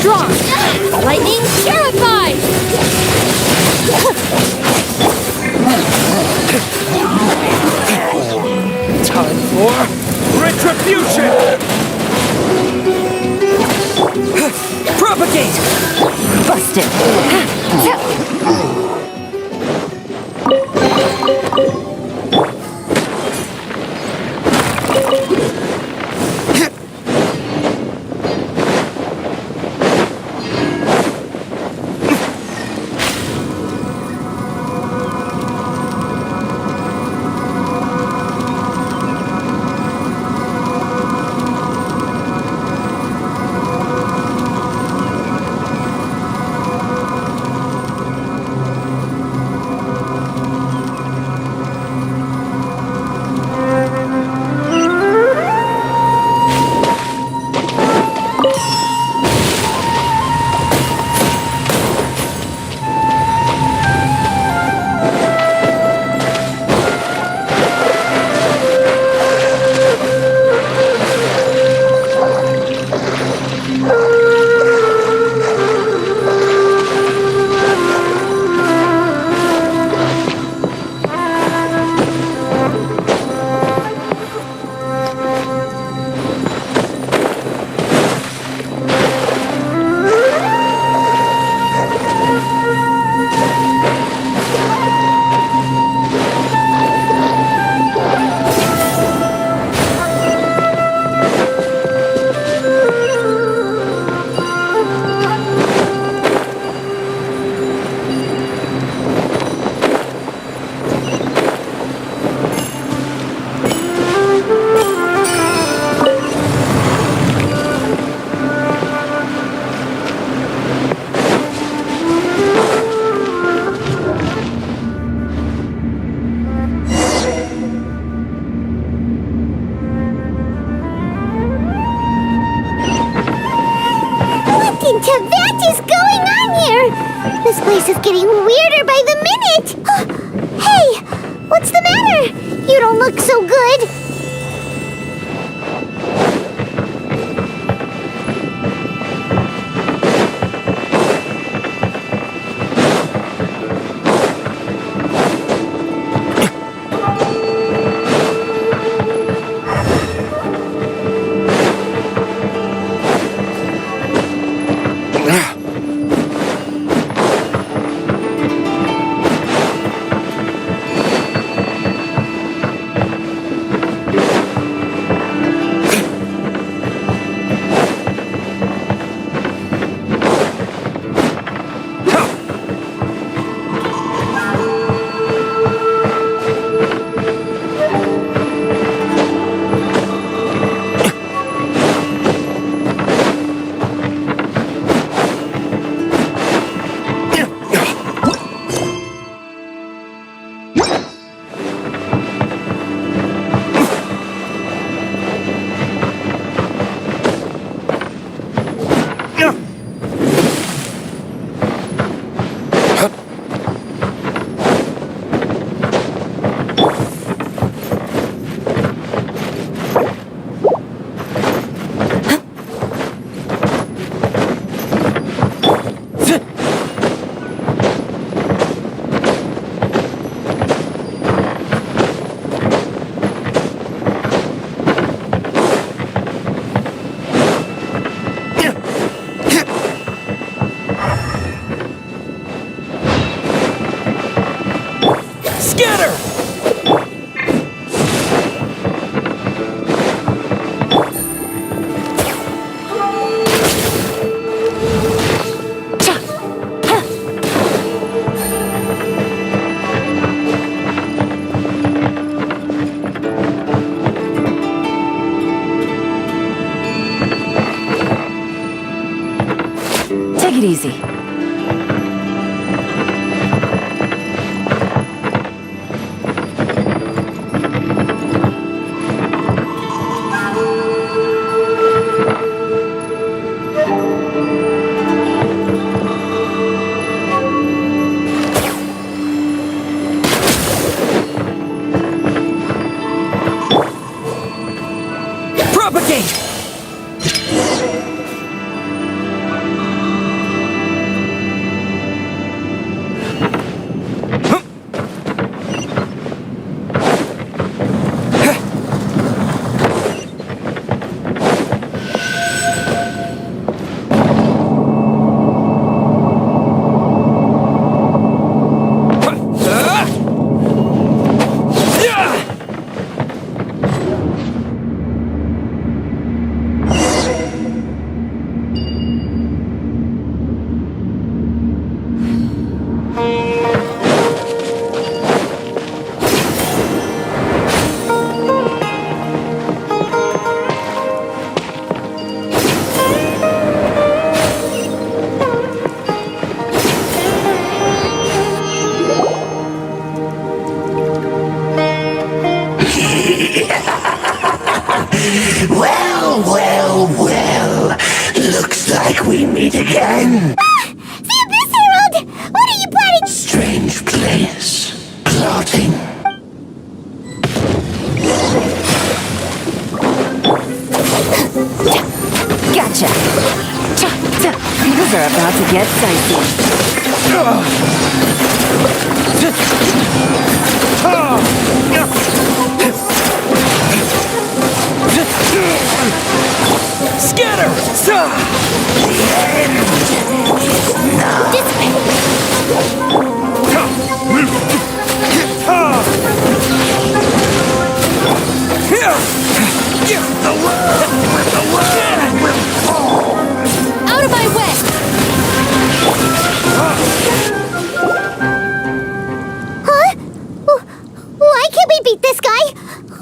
strong. Lightning terrified. Time for retribution! Propagate! Busted. This place is getting weirder by the minute! Hey! What's the matter? You don't look so good! Take it easy. we meet again. The Abyss Herald! What are you planning? Strange place. Plotting. Gotcha. Things are about to get dicey. Scatter! Out of my way! Huh? Why can't we beat this guy?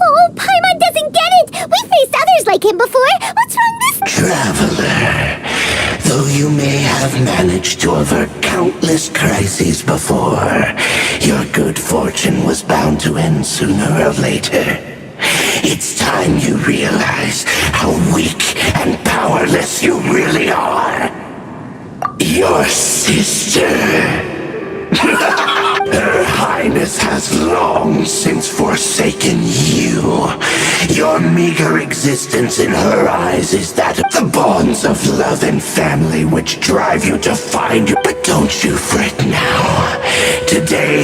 Oh, Paimon doesn't get it! We've faced others like him before! What's wrong this— Traveler, though you may have managed to avert countless crises before, your good fortune was bound to end sooner or later. It's time you realize how weak and powerless you really are. Your sister. Her Highness has long since forsaken you. Your meager existence in her eyes is that of the bonds of love and family which drive you to find you. But don't you fret now. Today,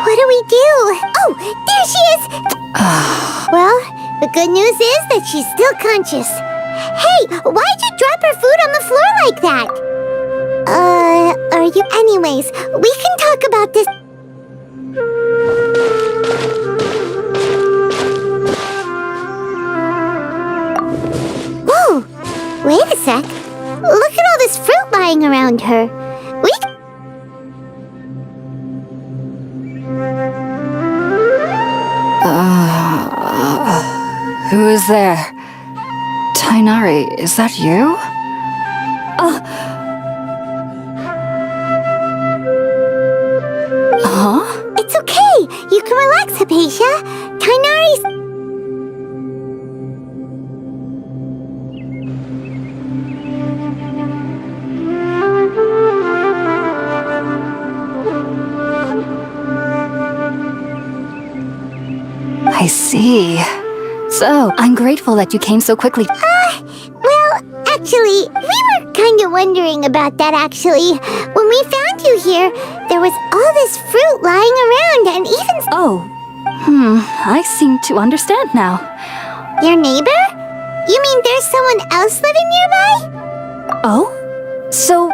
What do we do? Oh, there she is! Well, the good news is that she's still conscious. Hey, why'd you drop her food on the floor like that? Are you— Anyways, we can talk about this— Whoa! Wait a sec. Look at all this fruit lying around her. We— Who is there? Tainari, is that you? Huh? It's okay. You can relax, Hypatia. Tainari's— I see. So, I'm grateful that you came so quickly. Well, actually, we were kind of wondering about that, actually. When we found you here, there was all this fruit lying around and even— Oh, I seem to understand now. Your neighbor? You mean there's someone else living nearby? Oh? So,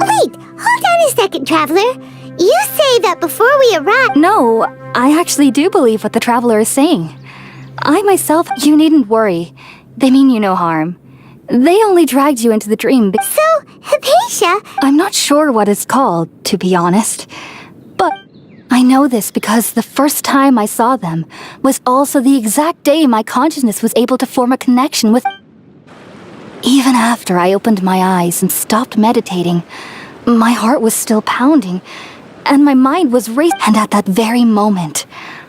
Wait, hold on a second, Traveler. You say that before we arrived— no, I actually do believe what the traveler is saying. I myself, you needn't worry. They mean you no harm. They only dragged you into the dream. So, Hypatia— I'm not sure what it's called, to be honest. But I know this because the first time I saw them was also the exact day my consciousness was able to form a connection with— Even after I opened my eyes and stopped meditating, my heart was still pounding, and my mind was racing. And at that very moment,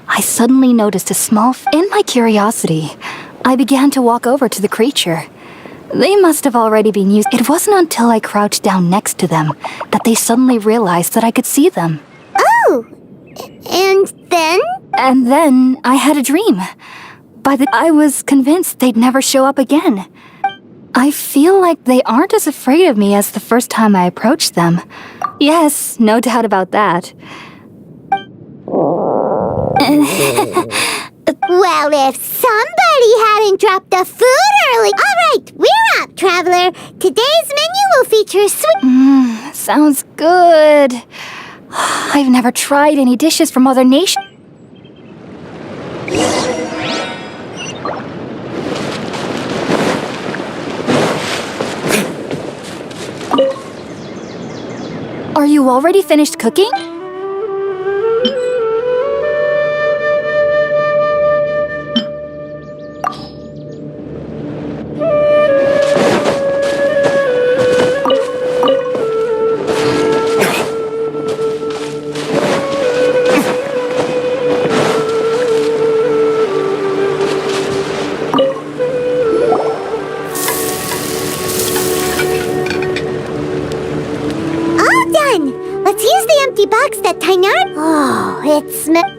I suddenly noticed a small— In my curiosity, I began to walk over to the creature. They must have already been used. It wasn't until I crouched down next to them that they suddenly realized that I could see them. Oh! And then? And then I had a dream. I was convinced they'd never show up again. I feel like they aren't as afraid of me as the first time I approached them. Yes, no doubt about that. Well, if somebody hadn't dropped the food early— Alright, we're up, Traveler. Today's menu will feature sweet— Sounds good. I've never tried any dishes from other nations. you already finished cooking? All done! Let's use the empty box that Tainar... Oh, it smells...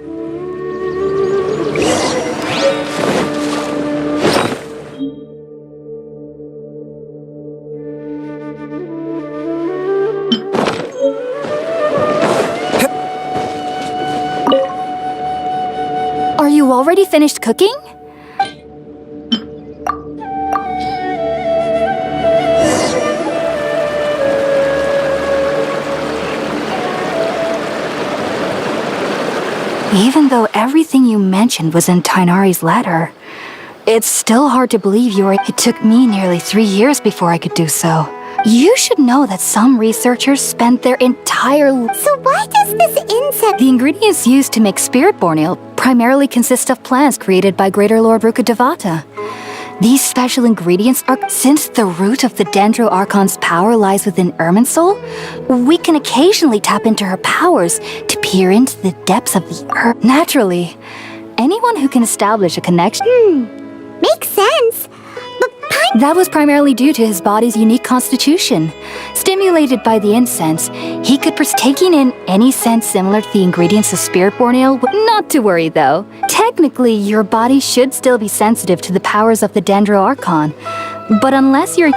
Are you already finished cooking? Even though everything you mentioned was in Tainari's letter, it's still hard to believe you were... It took me nearly 3 years before I could do so. You should know that some researchers spent their entire... So why does this insect... The ingredients used to make spirit born ale primarily consist of plants created by Greater Lord Rukadevata. These special ingredients are... Since the root of the Dendro Archon's power lies within Irminsul, we can occasionally tap into her powers to peer into the depths of the earth. Naturally, anyone who can establish a connection... Makes sense. But That was primarily due to his body's unique constitution. Stimulated by the incense, he could taking in any scent similar to the ingredients of spirit-born ale. Not to worry, though. Technically, your body should still be sensitive to the powers of the Dendro Archon. But unless you're...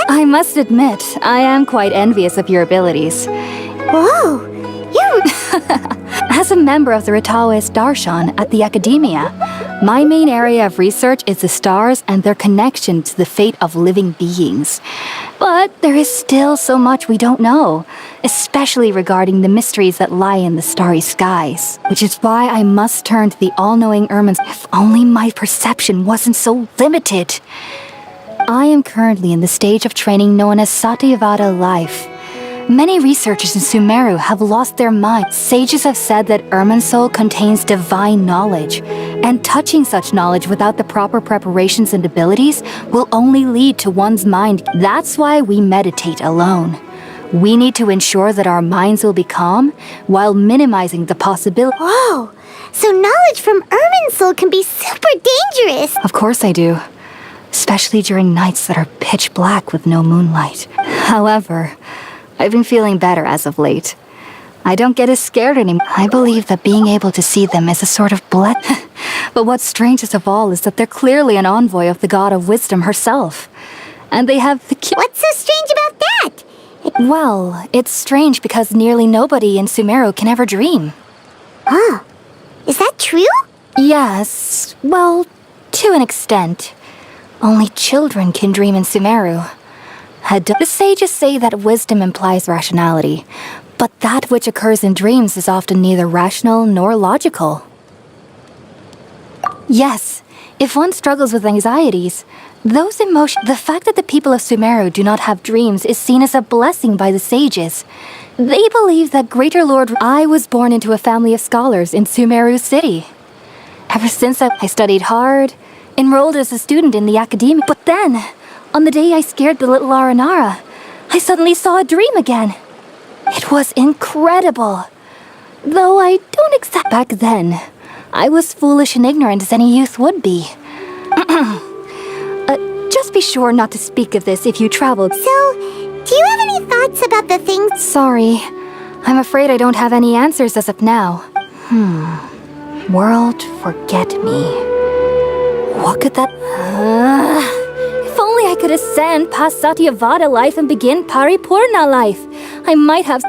I must admit, I am quite envious of your abilities. Whoa! You... As a member of the Ritaoist Darshan at the Academia, my main area of research is the stars and their connection to the fate of living beings. But there is still so much we don't know, especially regarding the mysteries that lie in the starry skies. Which is why I must turn to the all-knowing Irmins. If only my perception wasn't so limited. I am currently in the stage of training known as Satyavada life. Many researchers in Sumeru have lost their minds. Sages have said that Irminsul contains divine knowledge, and touching such knowledge without the proper preparations and abilities will only lead to one's mind. That's why we meditate alone. We need to ensure that our minds will be calm while minimizing the possibility. Whoa! So knowledge from Irminsul can be super dangerous! Of course I do. Especially during nights that are pitch black with no moonlight. However, I've been feeling better as of late. I don't get as scared anymore. I believe that being able to see them is a sort of blessing. But what's strangest of all is that they're clearly an envoy of the god of wisdom herself. And they have the What's so strange about that? Well, it's strange because nearly nobody in Sumeru can ever dream. Oh, is that true? Yes, well, to an extent. Only children can dream in Sumeru. The sages say that wisdom implies rationality, but that which occurs in dreams is often neither rational nor logical. Yes, if one struggles with anxieties, those emotions... The fact that the people of Sumeru do not have dreams is seen as a blessing by the sages. They believe that Greater Lord... I was born into a family of scholars in Sumeru City. Ever since I studied hard, enrolled as a student in the academia. But then, on the day I scared the little Aranara, I suddenly saw a dream again. It was incredible. Though I don't exactly... Back then, I was foolish and ignorant as any youth would be. Just be sure not to speak of this if you traveled. So, do you have any thoughts about the things... Sorry, I'm afraid I don't have any answers as of now. World, forget me. What could that... If only I could ascend past Satyavada life and begin Paripurna life. I might have...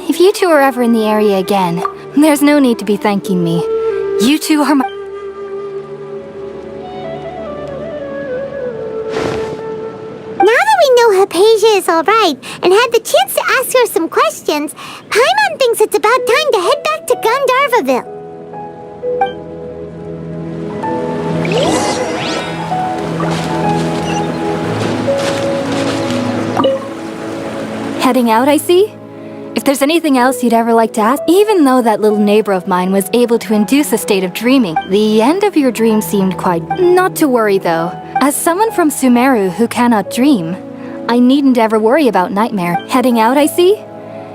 If you two are ever in the area again, there's no need to be thanking me. You two are my... Now that we know Hypatia is alright and had the chance to ask her some questions, Paimon thinks it's about time to head back to Gandharvaville. Heading out, I see? If there's anything else you'd ever like to ask, even though that little neighbor of mine was able to induce a state of dreaming, the end of your dream seemed quite... Not to worry, though. As someone from Sumeru who cannot dream, I needn't ever worry about nightmare. Heading out, I see?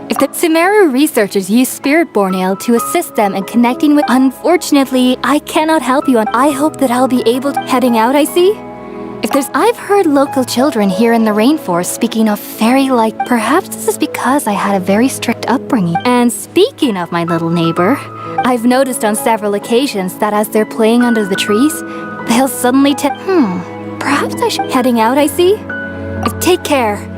If the Sumeru researchers use Spirit-born ale to assist them in connecting with... Unfortunately, I cannot help you, and I hope that I'll be able to... Heading out, I see? If there's... I've heard local children here in the rainforest speaking of fairy-like... Perhaps this is because I had a very strict upbringing. And speaking of my little neighbor, I've noticed on several occasions that as they're playing under the trees, they'll suddenly perhaps I should... Heading out, I see? Take care.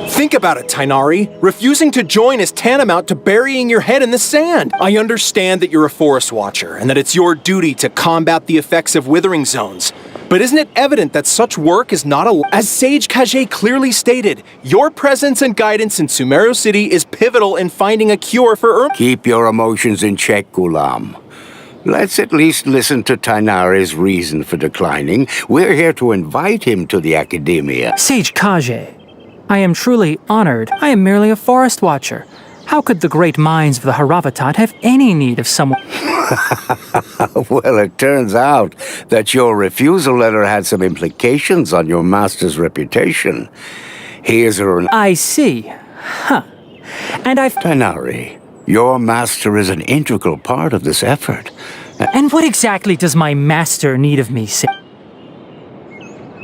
Think about it, Tainari. Refusing to join is tantamount to burying your head in the sand. I understand that you're a forest watcher and that it's your duty to combat the effects of withering zones. But isn't it evident that such work is not As Sage Kage clearly stated, your presence and guidance in Sumeru City is pivotal in finding a cure for Keep your emotions in check, Gulam. Let's at least listen to Tainari's reason for declining. We're here to invite him to the academia. Sage Kage, I am truly honored. I am merely a forest watcher. How could the great minds of the Haravatat have any need of someone? Well, it turns out that your refusal letter had some implications on your master's reputation. He is I see. Huh. And Tainari, your master is an integral part of this effort. And what exactly does my master need of me,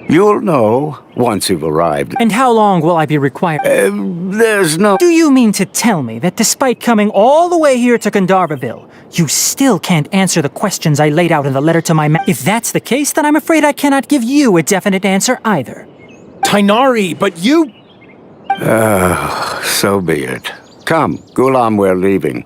You'll know once you've arrived. And how long will I be required? There's no... Do you mean to tell me that despite coming all the way here to Gandharvaville, you still can't answer the questions I laid out in the letter to my If that's the case, then I'm afraid I cannot give you a definite answer either. Tainari, but you... So be it. Come, Gulam, we're leaving.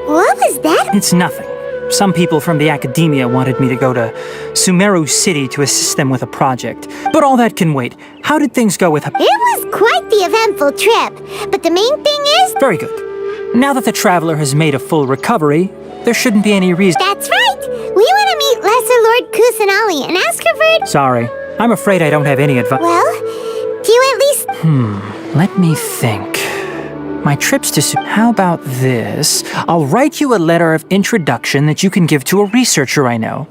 What was that? It's nothing. Some people from the academia wanted me to go to Sumeru City to assist them with a project. But all that can wait. How did things go with her? It was quite the eventful trip. But the main thing is... Very good. Now that the traveler has made a full recovery, there shouldn't be any reason... That's right! We want to meet Lesser Lord Kusanali and ask her for... Sorry. I'm afraid I don't have any advice. Well, do you at least... Let me think. My trips to How about this? I'll write you a letter of introduction that you can give to a researcher I know.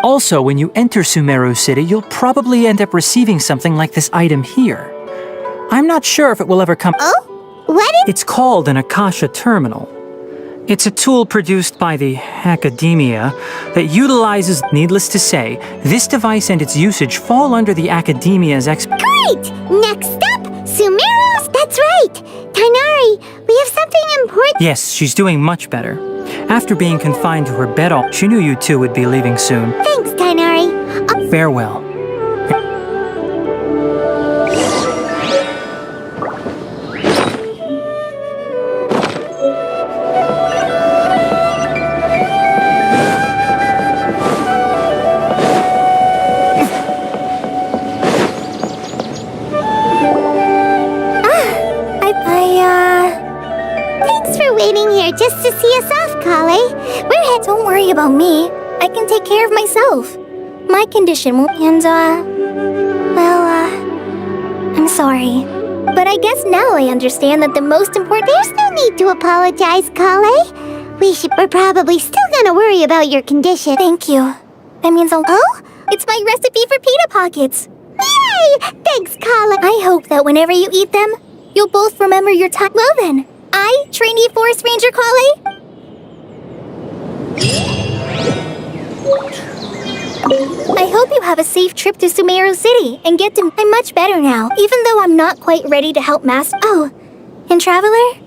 Also, when you enter Sumeru City, you'll probably end up receiving something like this item here. I'm not sure if it will ever come... Oh? What is... It's called an Akasha Terminal. It's a tool produced by the academia that utilizes... Needless to say, this device and its usage fall under the academia's Great! Next up, Sumeru's... That's right! Tainari, we have something important... Yes, she's doing much better. After being confined to her bed she knew you two would be leaving soon. Thanks, Tainari. Farewell. Waiting here just to see us off, Kale. Don't worry about me. I can take care of myself. My condition won't... I'm sorry. But I guess now I understand that the most important... There's no need to apologize, Kale. We're probably still gonna worry about your condition. Thank you. That means I'll... Oh? It's my recipe for pita pockets. Yay! Thanks, Kale. I hope that whenever you eat them, you'll both remember your time. Well then, I, trainee forest ranger Kale? I hope you have a safe trip to Sumeru City and get to— I'm much better now, even though I'm not quite ready to help Master— Oh, and Traveler?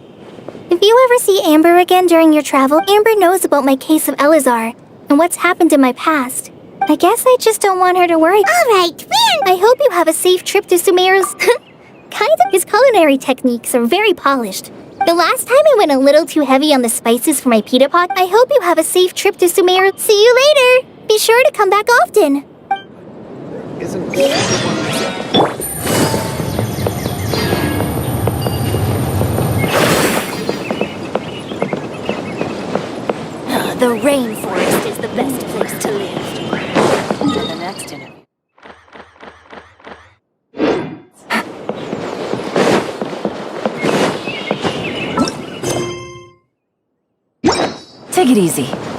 If you ever see Amber again during your travel, Amber knows about my case of Elazar and what's happened in my past. I guess I just don't want her to worry. Alright, I hope you have a safe trip to Sumeru's— Kind of. His culinary techniques are very polished. The last time I went a little too heavy on the spices for my pita pot. I hope you have a safe trip to Sumeru. See you later! Be sure to come back often! The rainforest is the best place to live. The next interview. Take it easy.